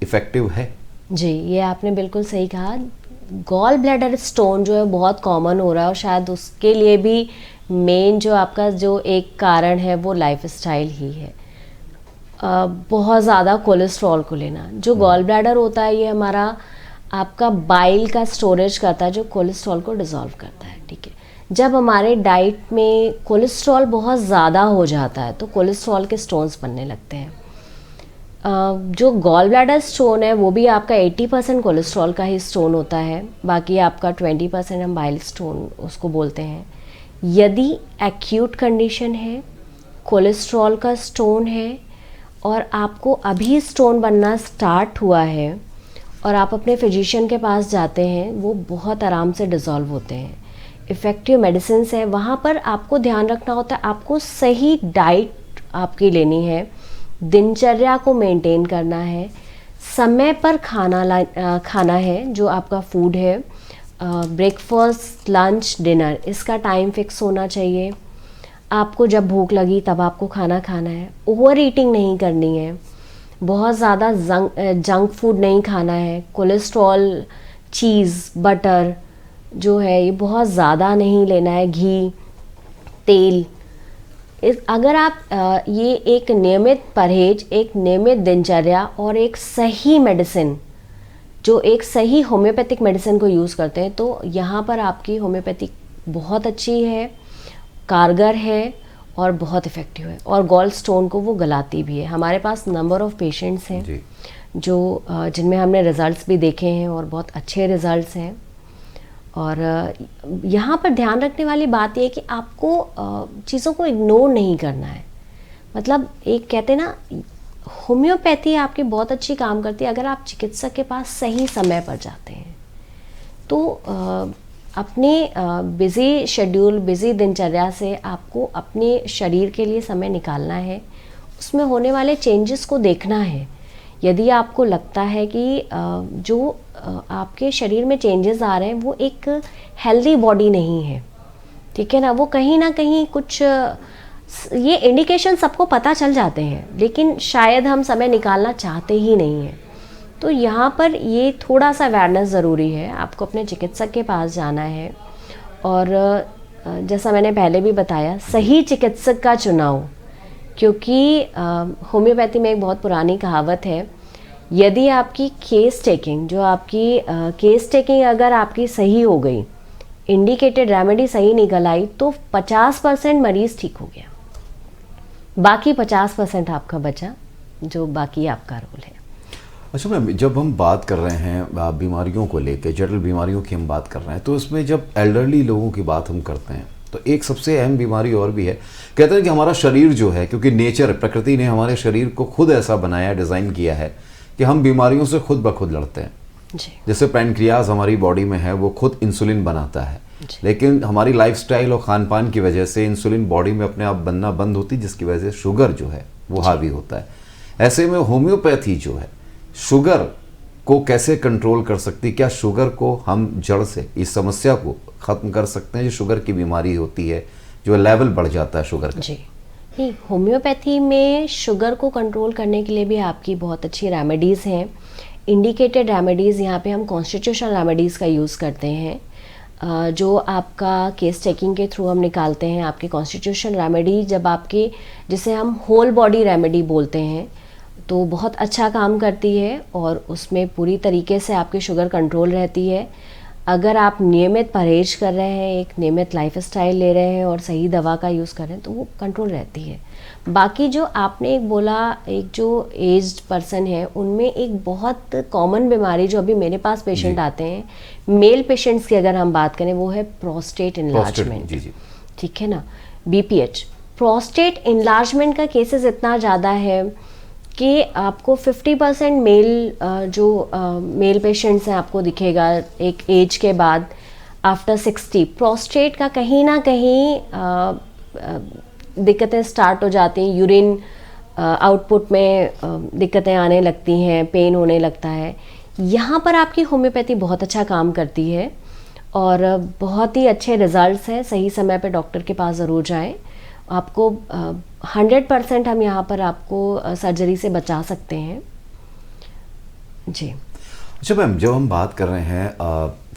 इफेक्टिव है? जी, ये आपने बिल्कुल सही कहा। गॉल ब्लैडर स्टोन जो है बहुत कॉमन हो रहा है, और शायद उसके लिए भी मेन जो आपका जो एक कारण है वो लाइफस्टाइल ही है। बहुत ज़्यादा कोलेस्ट्रॉल को लेना। जो गॉल ब्लैडर होता है ये हमारा आपका बाइल का स्टोरेज करता है जो कोलेस्ट्रॉल को डिज़ोल्व करता है, ठीक है। जब हमारे डाइट में कोलेस्ट्रॉल बहुत ज़्यादा हो जाता है तो कोलेस्ट्रॉल के स्टोन्स बनने लगते हैं। जो गॉल ब्लैडर स्टोन है वो भी आपका 80% कोलेस्ट्रॉल का ही स्टोन होता है, बाकी आपका 20% हम बाइल स्टोन उसको बोलते हैं। यदि एक्यूट कंडीशन है, कोलेस्ट्रॉल का स्टोन है और आपको अभी स्टोन बनना स्टार्ट हुआ है और आप अपने फिजिशियन के पास जाते हैं, वो बहुत आराम से डिज़ोल्व होते हैं। इफ़ेक्टिव मेडिसिन है, वहाँ पर आपको ध्यान रखना होता है, आपको सही डाइट आपकी लेनी है, दिनचर्या को मेंटेन करना है, समय पर खाना है जो आपका फूड है, ब्रेकफास्ट, लंच, डिनर, इसका टाइम फिक्स होना चाहिए। आपको जब भूख लगी तब आपको खाना खाना है, ओवर ईटिंग नहीं करनी है, बहुत ज़्यादा जंक फूड नहीं खाना है, कोलेस्ट्रॉल, चीज़, बटर जो है ये बहुत ज़्यादा नहीं लेना है, घी, तेल। अगर आप ये एक नियमित परहेज, एक नियमित दिनचर्या और एक सही मेडिसिन, जो एक सही होम्योपैथिक मेडिसिन को यूज़ करते हैं, तो यहाँ पर आपकी होम्योपैथिक बहुत अच्छी है, कारगर है और बहुत इफ़ेक्टिव है, और गॉल स्टोन को वो गलाती भी है। हमारे पास नंबर ऑफ़ पेशेंट्स हैं जो जिनमें हमने रिज़ल्ट्स भी देखे हैं और बहुत अच्छे रिज़ल्ट्स हैं। और यहाँ पर ध्यान रखने वाली बात ये है कि आपको चीज़ों को इग्नोर नहीं करना है। मतलब एक कहते हैं ना, होम्योपैथी आपकी बहुत अच्छी काम करती है अगर आप चिकित्सक के पास सही समय पर जाते हैं। तो अपने बिज़ी शेड्यूल, बिज़ी दिनचर्या से आपको अपने शरीर के लिए समय निकालना है, उसमें होने वाले चेंजेस को देखना है। यदि आपको लगता है कि जो आपके शरीर में चेंजेस आ रहे हैं वो एक हेल्दी बॉडी नहीं है, ठीक है ना, वो कहीं ना कहीं कुछ ये इंडिकेशन सबको पता चल जाते हैं, लेकिन शायद हम समय निकालना चाहते ही नहीं हैं। तो यहाँ पर ये थोड़ा सा अवेयरनेस ज़रूरी है, आपको अपने चिकित्सक के पास जाना है, और जैसा मैंने पहले भी बताया, सही चिकित्सक का चुनाव, क्योंकि होम्योपैथी में एक बहुत पुरानी कहावत है, यदि आपकी केस टेकिंग, जो आपकी केस टेकिंग अगर आपकी सही हो गई, इंडिकेटेड रेमेडी सही निकल आई, तो 50% मरीज़ ठीक हो गया, बाकी 50% आपका बचा, जो बाकी आपका रोल है। अच्छा मैम, जब हम बात कर रहे हैं बीमारियों को लेकर, जटिल बीमारियों की हम बात कर रहे हैं, तो इसमें जब एल्डरली लोगों की बात हम करते हैं तो एक सबसे अहम बीमारी और भी है। कहते हैं कि हमारा शरीर जो है, क्योंकि नेचर, प्रकृति ने हमारे शरीर को खुद ऐसा बनाया, डिज़ाइन किया है कि हम बीमारियों से खुद ब खुद लड़ते हैं। जैसे पैनक्रियाज हमारी बॉडी में है, वो खुद इंसुलिन बनाता है, लेकिन हमारी लाइफस्टाइल और खान पान की वजह से इंसुलिन बॉडी में अपने आप बनना बंद होती, जिसकी वजह से शुगर जो है वो हावी होता है। ऐसे में होम्योपैथी जो है शुगर को कैसे कंट्रोल कर सकती है? क्या शुगर को हम जड़ से, इस समस्या को ख़त्म कर सकते हैं जो शुगर की बीमारी होती है, जो लेवल बढ़ जाता है शुगर का? जी नहीं, होम्योपैथी में शुगर को कंट्रोल करने के लिए भी आपकी बहुत अच्छी रेमेडीज़ हैं, इंडिकेटेड रेमेडीज़। यहाँ पे हम कॉन्स्टिट्यूशनल रेमेडीज़ का यूज़ करते हैं, जो आपका केस टेकिंग के थ्रू हम निकालते हैं। आपकी कॉन्स्टिट्यूशनल रेमेडी, जब आपकी, जिसे हम होल बॉडी रेमेडी बोलते हैं, तो बहुत अच्छा काम करती है और उसमें पूरी तरीके से आपकी शुगर कंट्रोल रहती है। अगर आप नियमित परहेज कर रहे हैं, एक नियमित लाइफस्टाइल ले रहे हैं और सही दवा का यूज़ कर रहे हैं, तो वो कंट्रोल रहती है। बाकी जो आपने एक बोला, एक जो एज्ड पर्सन है, उनमें एक बहुत कॉमन बीमारी जो अभी मेरे पास पेशेंट आते हैं, मेल पेशेंट्स की अगर हम बात करें, वो है प्रोस्टेट इनलार्जमेंट, ठीक है ना, BPH। प्रोस्टेट इनलार्जमेंट का केसेस इतना ज़्यादा है कि आपको 50% मेल पेशेंट्स हैं, आपको दिखेगा एक एज के बाद, आफ्टर 60 प्रोस्टेट का कहीं ना कहीं दिक्कतें स्टार्ट हो जाती हैं, यूरिन आउटपुट में दिक्कतें आने लगती हैं, पेन होने लगता है, यहाँ पर आपकी होम्योपैथी बहुत अच्छा काम करती है और बहुत ही अच्छे रिजल्ट्स हैं। सही समय पे डॉक्टर के पास ज़रूर जाएं। आपको 100% हम यहाँ पर आपको सर्जरी से बचा सकते हैं जी। अच्छा मैम, जब हम बात कर रहे हैं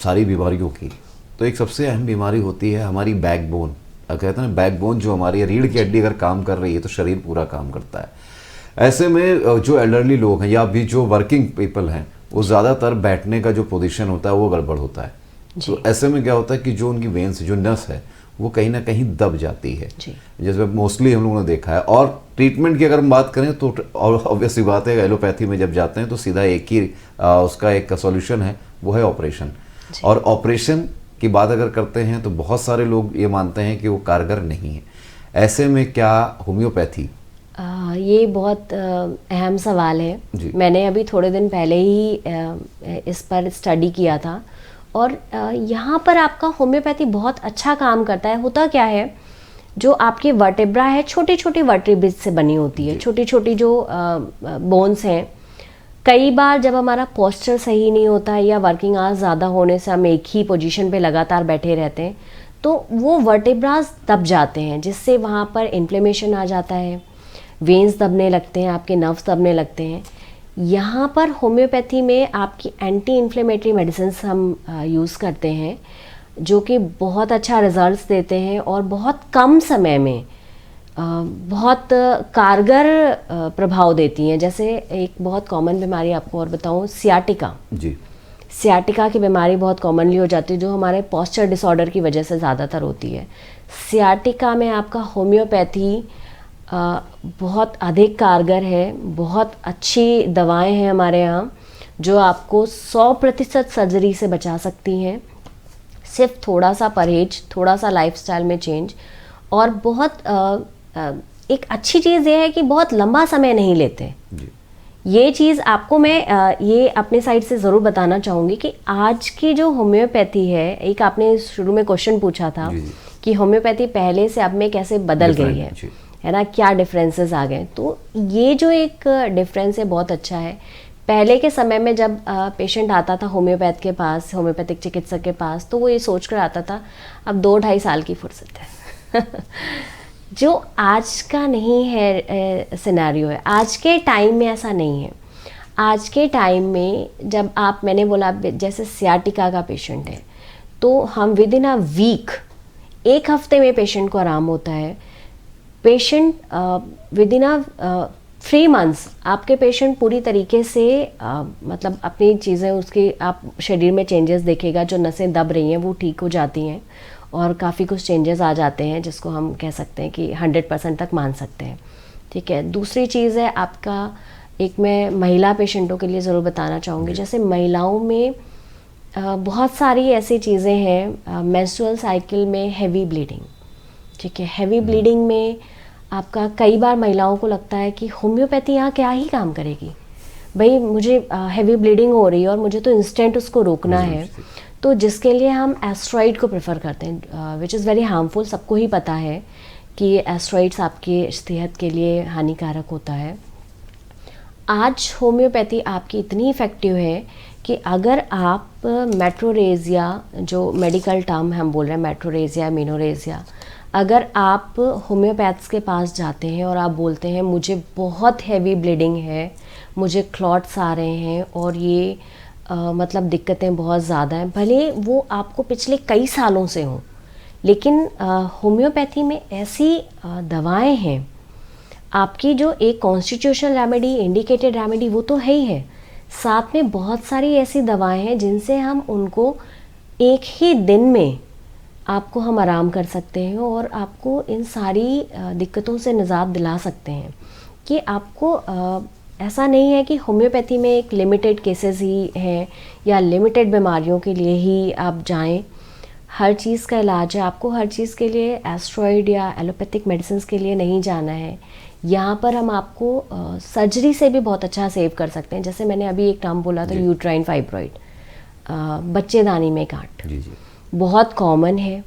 सारी बीमारियों की, तो एक सबसे अहम बीमारी होती है हमारी बैकबोन। कहते हैं ना, बैकबोन जो हमारी रीढ़ की हड्डी अगर काम कर रही है तो शरीर पूरा काम करता है। ऐसे में जो एल्डरली लोग हैं या भी जो वर्किंग पीपल हैं, वो ज़्यादातर बैठने का जो पोजीशन होता है वो गड़बड़ होता है। तो ऐसे में क्या होता है कि जो उनकी वेन्स, जो नस है, वो कहीं ना कहीं दब जाती है, जैसे मोस्टली हम लोगों ने देखा है। और ट्रीटमेंट की अगर हम बात करें तो ऑब्वियसली बात है, एलोपैथी में जब जाते हैं तो सीधा एक ही उसका एक सॉल्यूशन है, वो है ऑपरेशन। और ऑपरेशन की बात अगर करते हैं तो बहुत सारे लोग ये मानते हैं कि वो कारगर नहीं है। ऐसे में क्या होम्योपैथी, ये बहुत अहम सवाल है। मैंने अभी थोड़े दिन पहले ही इस पर स्टडी किया था और यहाँ पर आपका होम्योपैथी बहुत अच्छा काम करता है। होता क्या है, जो आपकी वर्टेब्रा है, छोटी छोटी वर्टेब्रेज से बनी होती है, छोटी छोटी जो बोन्स हैं। कई बार जब हमारा पोस्चर सही नहीं होता है या वर्किंग आवर्स ज़्यादा होने से हम एक ही पोजीशन पे लगातार बैठे रहते हैं, तो वो वर्टेब्रास दब जाते हैं, जिससे वहाँ पर इन्फ्लेमेशन आ जाता है, वेन्स दबने लगते हैं, आपके नर्व्स दबने लगते हैं। यहाँ पर होम्योपैथी में आपकी एंटी इन्फ्लेमेटरी मेडिसिन हम यूज़ करते हैं, जो कि बहुत अच्छा रिजल्ट्स देते हैं और बहुत कम समय में बहुत कारगर प्रभाव देती हैं। जैसे एक बहुत कॉमन बीमारी आपको और बताऊँ, सियाटिका जी। सियाटिका की बीमारी बहुत कॉमनली हो जाती है, जो हमारे पोस्चर डिसऑर्डर की वजह से ज़्यादातर होती है। सियाटिका में आपका होम्योपैथी बहुत अधिक कारगर है। बहुत अच्छी दवाएं हैं हमारे यहाँ जो आपको 100% सर्जरी से बचा सकती हैं। सिर्फ थोड़ा सा परहेज, थोड़ा सा लाइफस्टाइल में चेंज, और बहुत एक अच्छी चीज़ ये है कि बहुत लंबा समय नहीं लेते जी। ये चीज़ आपको मैं ये अपने साइड से ज़रूर बताना चाहूँगी कि आज की जो होम्योपैथी है, एक आपने शुरू में क्वेश्चन पूछा था कि होम्योपैथी पहले से अब में कैसे बदल गई है ना, क्या डिफरेंसेस आ गए। तो ये जो एक डिफरेंस है बहुत अच्छा है। पहले के समय में जब पेशेंट आता था होम्योपैथ के पास, होम्योपैथिक चिकित्सक के पास, तो वो ये सोच कर आता था अब 2-2.5 साल की फुर्सत है जो आज का नहीं है सिनेरियो है। आज के टाइम में ऐसा नहीं है। आज के टाइम में जब मैंने बोला जैसे सियाटिका का पेशेंट है, तो हम विद इन अ वीक, 1 हफ्ते में पेशेंट को आराम होता है। Patient with in a 3 months आपके पेशेंट पूरी तरीके से मतलब अपनी चीज़ें उसकी आप शरीर में चेंजेस देखेगा, जो नसें दब रही हैं वो ठीक हो जाती हैं और काफ़ी कुछ चेंजेस आ जाते हैं, जिसको हम कह सकते हैं कि 100% तक मान सकते हैं। ठीक है। दूसरी चीज़ है आपका, एक मैं महिला पेशेंटों के लिए ज़रूर बताना चाहूँगी। जैसे महिलाओं में बहुत सारी ऐसी चीज़ें हैं, मेंस्ट्रुअल साइकिल में हैवी ब्लीडिंग। ठीक है। हैवी ब्लीडिंग में आपका कई बार महिलाओं को लगता है कि होम्योपैथी यहाँ क्या ही काम करेगी, भाई मुझे हैवी ब्लीडिंग हो रही है और मुझे तो इंस्टेंट उसको रोकना है। तो जिसके लिए हम एस्ट्रॉइड को प्रेफर करते हैं, विच इज़ वेरी हार्मफुल। सबको ही पता है कि एस्ट्रॉइड्स आपकी सेहत के लिए हानिकारक होता है। आज होम्योपैथी आपकी इतनी इफ़ेक्टिव है कि अगर आप मेट्रोरेजिया, जो मेडिकल टर्म हम बोल रहे हैं मेट्रोरेजिया, मीनोरेजिया, अगर आप होम्योपैथ्स के पास जाते हैं और आप बोलते हैं मुझे बहुत हैवी ब्लीडिंग है, मुझे क्लॉट्स आ रहे हैं और ये मतलब दिक्कतें बहुत ज़्यादा हैं, भले वो आपको पिछले कई सालों से हों, लेकिन होम्योपैथी में ऐसी दवाएं हैं आपकी, जो एक कॉन्स्टिट्यूशनल रेमेडी, इंडिकेटेड रेमेडी वो तो है ही है, साथ में बहुत सारी ऐसी दवाएं हैं जिनसे हम उनको एक ही दिन में आपको हम आराम कर सकते हैं और आपको इन सारी दिक्कतों से निजात दिला सकते हैं। कि आपको ऐसा नहीं है कि होम्योपैथी में एक लिमिटेड केसेस ही हैं या लिमिटेड बीमारियों के लिए ही आप जाएं। हर चीज़ का इलाज है। आपको हर चीज़ के लिए एस्ट्रॉइड या एलोपैथिक मेडिसिन के लिए नहीं जाना है। यहाँ पर हम आपको सर्जरी से भी बहुत अच्छा सेव कर सकते हैं। जैसे मैंने अभी एक टर्म बोला था, यूट्राइन फाइब्रॉइड, बच्चेदानी में गांठ, बहुत कॉमन है।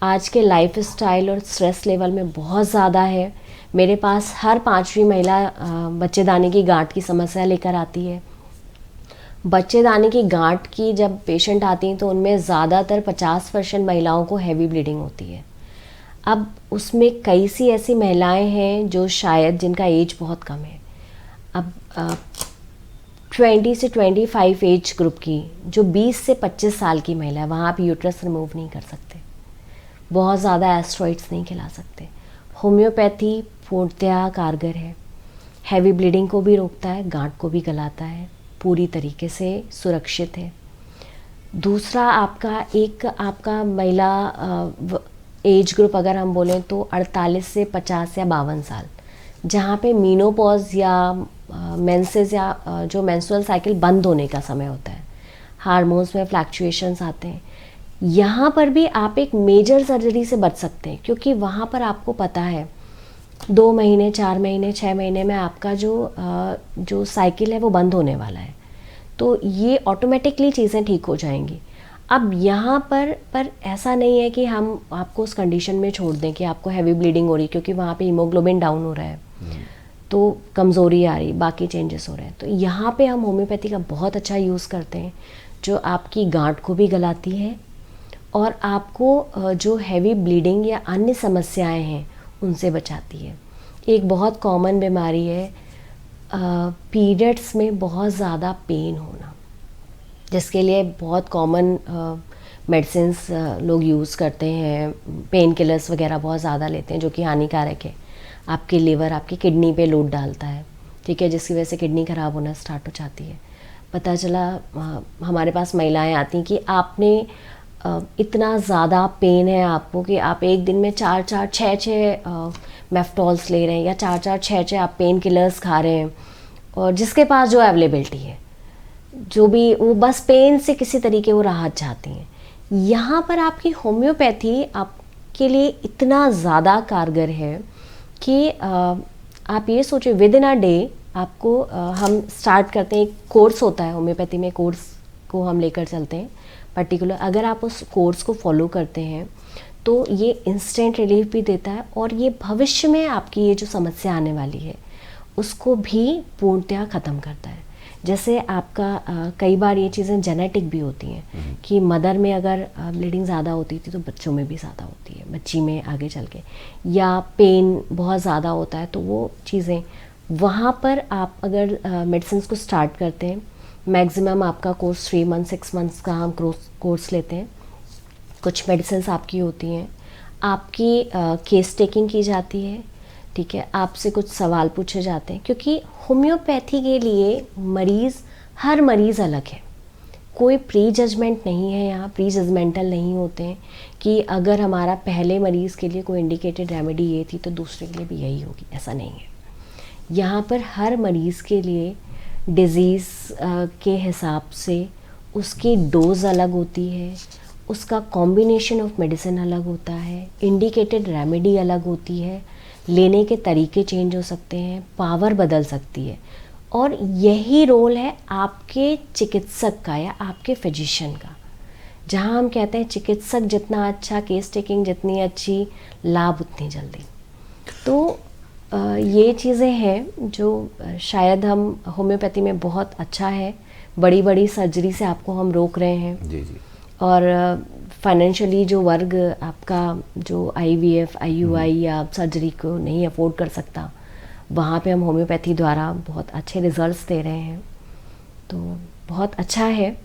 आज के लाइफ स्टाइल और स्ट्रेस लेवल में बहुत ज़्यादा है। मेरे पास हर 5वीं महिला बच्चेदानी की गांठ की समस्या लेकर आती है। बच्चेदानी की गांठ की जब पेशेंट आती हैं तो उनमें ज़्यादातर 50% महिलाओं को हैवी ब्लीडिंग होती है। अब उसमें कई सी ऐसी महिलाएं हैं जो शायद जिनका एज बहुत कम है। अब 20 से 25 एज ग्रुप की जो 20 से 25 साल की महिला है, वहाँ आप यूट्रस रिमूव नहीं कर सकते, बहुत ज़्यादा एस्ट्रॉइड्स नहीं खिला सकते। होम्योपैथी पूर्णतया कारगर है, हैवी ब्लीडिंग को भी रोकता है, गांठ को भी गलाता है, पूरी तरीके से सुरक्षित है। दूसरा आपका महिला एज ग्रुप अगर हम बोलें तो 48 से 50 या 52 साल, जहाँ पे मीनोपॉज या मेंसेस या जो मेंस्ट्रुअल साइकिल बंद होने का समय होता है, हार्मोन्स में फ्लक्चुएशंस आते हैं, यहाँ पर भी आप एक मेजर सर्जरी से बच सकते हैं, क्योंकि वहाँ पर आपको पता है 2 महीने 4 महीने 6 महीने में आपका जो साइकिल है वो बंद होने वाला है, तो ये ऑटोमेटिकली चीज़ें ठीक हो जाएंगी। अब यहाँ पर ऐसा नहीं है कि हम आपको उस कंडीशन में छोड़ दें कि आपको हैवी ब्लीडिंग हो रही, क्योंकि वहाँ पे हीमोग्लोबिन डाउन हो रहा है, तो कमज़ोरी आ रही, बाकी चेंजेस हो रहे हैं। तो यहाँ पे हम होम्योपैथी का बहुत अच्छा यूज़ करते हैं, जो आपकी गांठ को भी गलाती है और आपको जो हैवी ब्लीडिंग या अन्य समस्याएं हैं उनसे बचाती है। एक बहुत कॉमन बीमारी है पीरियड्स में बहुत ज़्यादा पेन होना, जिसके लिए बहुत कॉमन मेडिसिन्स लोग यूज़ करते हैं, पेन किलर्स वगैरह बहुत ज़्यादा लेते हैं, जो कि हानिकारक है। आपके लिवर, आपकी किडनी पे लोड डालता है, ठीक है, जिसकी वजह से किडनी ख़राब होना स्टार्ट हो जाती है। पता चला हमारे पास महिलाएं आती कि आपने इतना ज़्यादा पेन है आपको कि आप एक दिन में 4-4 6-6 मेफ्टॉल्स ले रहे हैं, या 4-4 6-6 आप पेन किलर्स खा रहे हैं, और जिसके पास जो अवेलेबिलिटी है, जो भी, वो बस पेन से किसी तरीके वो राहत चाहती हैं। यहाँ पर आपकी होम्योपैथी आपके लिए इतना ज़्यादा कारगर है कि आप ये सोचिए विद इन अ डे आपको हम स्टार्ट करते हैं, एक कोर्स होता है होम्योपैथी में, कोर्स को हम लेकर चलते हैं पर्टिकुलर। अगर आप उस कोर्स को फॉलो करते हैं तो ये इंस्टेंट रिलीफ भी देता है, और ये भविष्य में आपकी ये जो समस्या आने वाली है उसको भी पूर्णतया ख़त्म करता है। जैसे आपका कई बार ये चीज़ें जेनेटिक भी होती हैं कि मदर में अगर ब्लीडिंग ज़्यादा होती थी तो बच्चों में भी ज़्यादा होती है, बच्ची में आगे चल के, या पेन बहुत ज़्यादा होता है, तो वो चीज़ें वहाँ पर आप अगर मेडिसिन को स्टार्ट करते हैं, मैक्सिमम आपका कोर्स 3 मंथ 6 मंथ्स का हम कोर्स लेते हैं। कुछ मेडिसिन आपकी होती हैं, आपकी केस टेकिंग की जाती है, ठीक है, आपसे कुछ सवाल पूछे जाते हैं, क्योंकि होम्योपैथी के लिए हर मरीज़ अलग है, कोई प्री जजमेंट नहीं है यहाँ, प्री जजमेंटल नहीं होते हैं कि अगर हमारा पहले मरीज़ के लिए कोई इंडिकेटेड रेमेडी ये थी तो दूसरे के लिए भी यही होगी, ऐसा नहीं है। यहाँ पर हर मरीज़ के लिए डिज़ीज़ के हिसाब से उसकी डोज अलग होती है, उसका कॉम्बिनेशन ऑफ मेडिसिन अलग होता है, इंडिकेटेड रेमेडी अलग होती है, लेने के तरीके चेंज हो सकते हैं, पावर बदल सकती है, और यही रोल है आपके चिकित्सक का या आपके फिजिशियन का। जहाँ हम कहते हैं चिकित्सक जितना अच्छा, केस टेकिंग जितनी अच्छी, लाभ उतनी जल्दी। तो ये चीज़ें हैं जो शायद हम होम्योपैथी में बहुत अच्छा है। बड़ी बड़ी सर्जरी से आपको हम रोक रहे हैं जी जी। और फाइनेंशियली जो वर्ग आपका जो IVF IUI या सर्जरी को नहीं अफोर्ड कर सकता, वहाँ पे हम होम्योपैथी द्वारा बहुत अच्छे रिजल्ट्स दे रहे हैं, तो बहुत अच्छा है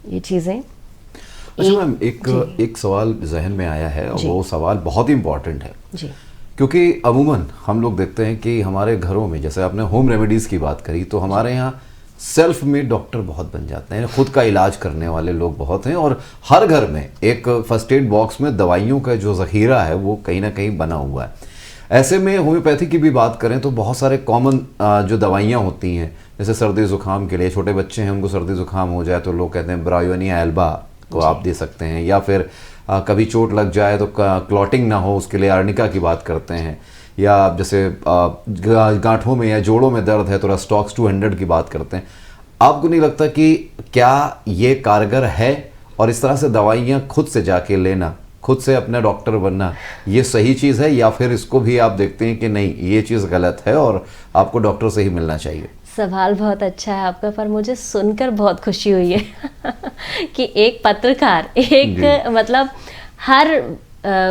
ये चीज़ें। अच्छा मैम, एक सवाल जहन में आया है, और वो सवाल बहुत ही इम्पोर्टेंट है जी, क्योंकि अमूमन हम लोग देखते हैं कि हमारे घरों में, जैसे आपने होम रेमेडीज़ की बात करी, तो हमारे यहाँ सेल्फ मेड डॉक्टर बहुत बन जाते हैं, खुद का इलाज करने वाले लोग बहुत हैं, और हर घर में एक फर्स्ट एड बॉक्स में दवाइयों का जो ज़ख़ीरा है वो कहीं ना कहीं बना हुआ है। ऐसे में होम्योपैथी की भी बात करें तो बहुत सारे कॉमन जो दवाइयाँ होती हैं, जैसे सर्दी ज़ुकाम के लिए, छोटे बच्चे हैं उनको सर्दी ज़ुकाम हो जाए तो लोग कहते हैं ब्रायोनिया एल्बा को आप दे सकते हैं, या फिर कभी चोट लग जाए तो क्लॉटिंग ना हो उसके लिए आर्निका की बात करते हैं, या जैसे गांठों में या जोड़ों में दर्द है तो रस्टॉक्स 200 की बात करते हैं। आपको नहीं लगता कि क्या ये कारगर है, और इस तरह से दवाइयाँ खुद से जाके लेना खुद से अपना डॉक्टर बनना, ये सही चीज़ है या फिर इसको भी आप देखते हैं कि नहीं ये चीज़ गलत है और आपको डॉक्टर से ही मिलना चाहिए? सवाल बहुत अच्छा है आपका, पर मुझे सुनकर बहुत खुशी हुई है कि एक पत्रकार, एक मतलब हर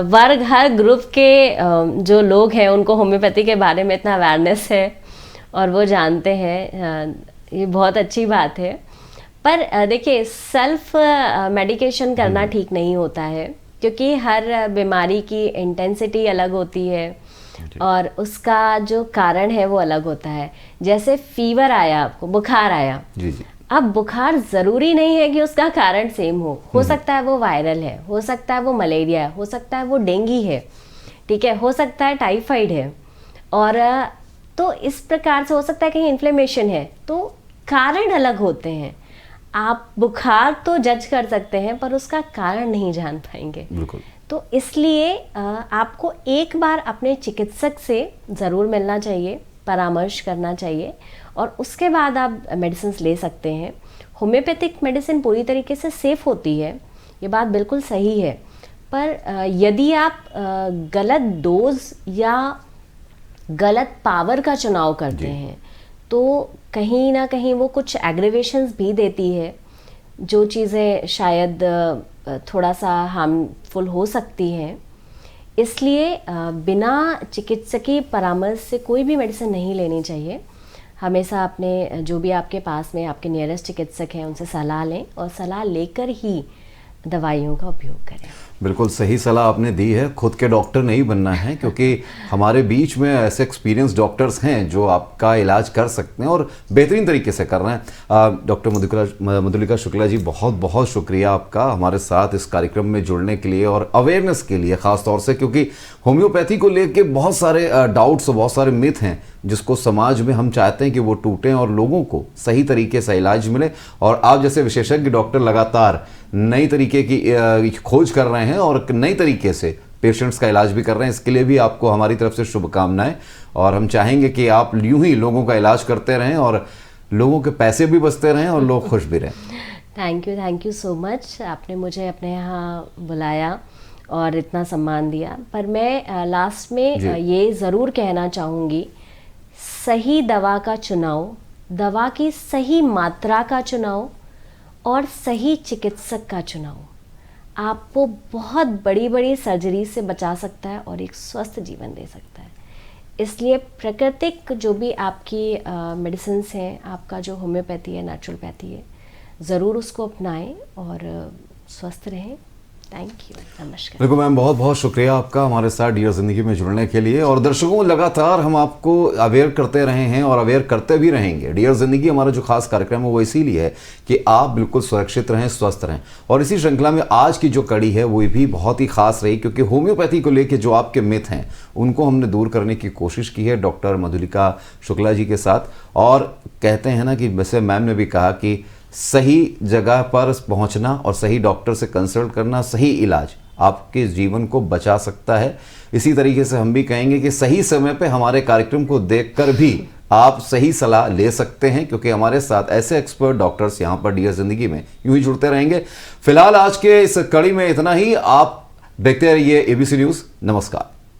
वर्ग, हर ग्रुप के जो लोग हैं उनको होम्योपैथी के बारे में इतना अवेयरनेस है और वो जानते हैं, ये बहुत अच्छी बात है। पर देखिए, सेल्फ मेडिकेशन करना ठीक नहीं होता है, क्योंकि हर बीमारी की इंटेंसिटी अलग होती है और उसका जो कारण है वो अलग होता है। जैसे फीवर आया, आपको बुखार आया, जी जी, अब बुखार ज़रूरी नहीं है कि उसका कारण सेम हो सकता है वो वायरल है, हो सकता है वो मलेरिया है, हो सकता है वो डेंगू है, ठीक है, हो सकता है टाइफाइड है, और तो इस प्रकार से हो सकता है कहीं इन्फ्लेमेशन है, तो कारण अलग होते हैं। आप बुखार तो जज कर सकते हैं पर उसका कारण नहीं जान पाएंगे। बिल्कुल। तो इसलिए आपको एक बार अपने चिकित्सक से ज़रूर मिलना चाहिए, परामर्श करना चाहिए, और उसके बाद आप मेडिसिन ले सकते हैं। होम्योपैथिक मेडिसिन पूरी तरीके से सेफ़ होती है, ये बात बिल्कुल सही है, पर यदि आप गलत डोज या गलत पावर का चुनाव करते हैं तो कहीं ना कहीं वो कुछ एग्रीवेशंस भी देती है, जो चीज़ें शायद थोड़ा सा हार्मफुल हो सकती हैं। इसलिए बिना चिकित्सकीय परामर्श से कोई भी मेडिसिन नहीं लेनी चाहिए। हमेशा अपने जो भी आपके पास में आपके नियरेस्ट चिकित्सक हैं उनसे सलाह लें और सलाह लेकर ही दवाइयों का उपयोग करें। बिल्कुल सही सलाह आपने दी है। खुद के डॉक्टर नहीं बनना है, क्योंकि हमारे बीच में ऐसे एक्सपीरियंस डॉक्टर्स हैं जो आपका इलाज कर सकते हैं और बेहतरीन तरीके से कर रहे हैं। डॉक्टर मधुलिका शुक्ला जी, बहुत बहुत शुक्रिया आपका हमारे साथ इस कार्यक्रम में जुड़ने के लिए और अवेयरनेस के लिए, ख़ास तौर से क्योंकि होम्योपैथी को लेके बहुत सारे डाउट्स और बहुत सारे मिथ हैं जिसको समाज में हम चाहते हैं कि वो टूटें और लोगों को सही तरीके से इलाज मिले। और आप जैसे विशेषज्ञ डॉक्टर लगातार नई तरीके की खोज कर रहे हैं और नई तरीके से पेशेंट्स का इलाज भी कर रहे हैं, इसके लिए भी आपको हमारी तरफ से शुभकामनाएं। और हम चाहेंगे कि आप यूं ही लोगों का इलाज करते रहें और लोगों के पैसे भी बचते रहें और लोग खुश भी रहें। Thank you so much. आपने मुझे अपने यहाँ बुलाया और इतना सम्मान दिया। पर मैं लास्ट में ये ज़रूर कहना चाहूँगी, सही दवा का चुनाव, दवा की सही मात्रा का चुनाव और सही चिकित्सक का चुनाव आपको बहुत बड़ी बड़ी सर्जरी से बचा सकता है और एक स्वस्थ जीवन दे सकता है। इसलिए प्राकृतिक जो भी आपकी मेडिसिन्स हैं, आपका जो होम्योपैथी है, नेचुरोपैथी है, ज़रूर उसको अपनाएं और स्वस्थ रहें। थैंक यू, नमस्कार। बिल्कुल मैम, बहुत बहुत शुक्रिया आपका हमारे साथ डियर ज़िंदगी में जुड़ने के लिए। और दर्शकों, लगातार हम आपको अवेयर करते रहे हैं और अवेयर करते भी रहेंगे। डियर ज़िंदगी हमारा जो खास कार्यक्रम है वो इसीलिए है कि आप बिल्कुल सुरक्षित रहें, स्वस्थ रहें। और इसी श्रृंखला में आज की जो कड़ी है वो भी बहुत ही खास रही, क्योंकि होम्योपैथी को लेकर जो आपके मिथ हैं उनको हमने दूर करने की कोशिश की है डॉक्टर मधुलिका शुक्ला जी के साथ। और कहते हैं ना कि वैसे मैम ने भी कहा कि सही जगह पर पहुंचना और सही डॉक्टर से कंसल्ट करना, सही इलाज आपके जीवन को बचा सकता है। इसी तरीके से हम भी कहेंगे कि सही समय पे हमारे कार्यक्रम को देखकर भी आप सही सलाह ले सकते हैं, क्योंकि हमारे साथ ऐसे एक्सपर्ट डॉक्टर्स यहाँ पर डियर ज़िंदगी में यूं ही जुड़ते रहेंगे। फिलहाल आज के इस कड़ी में इतना ही। आप देखते रहिए ABC न्यूज़। नमस्कार।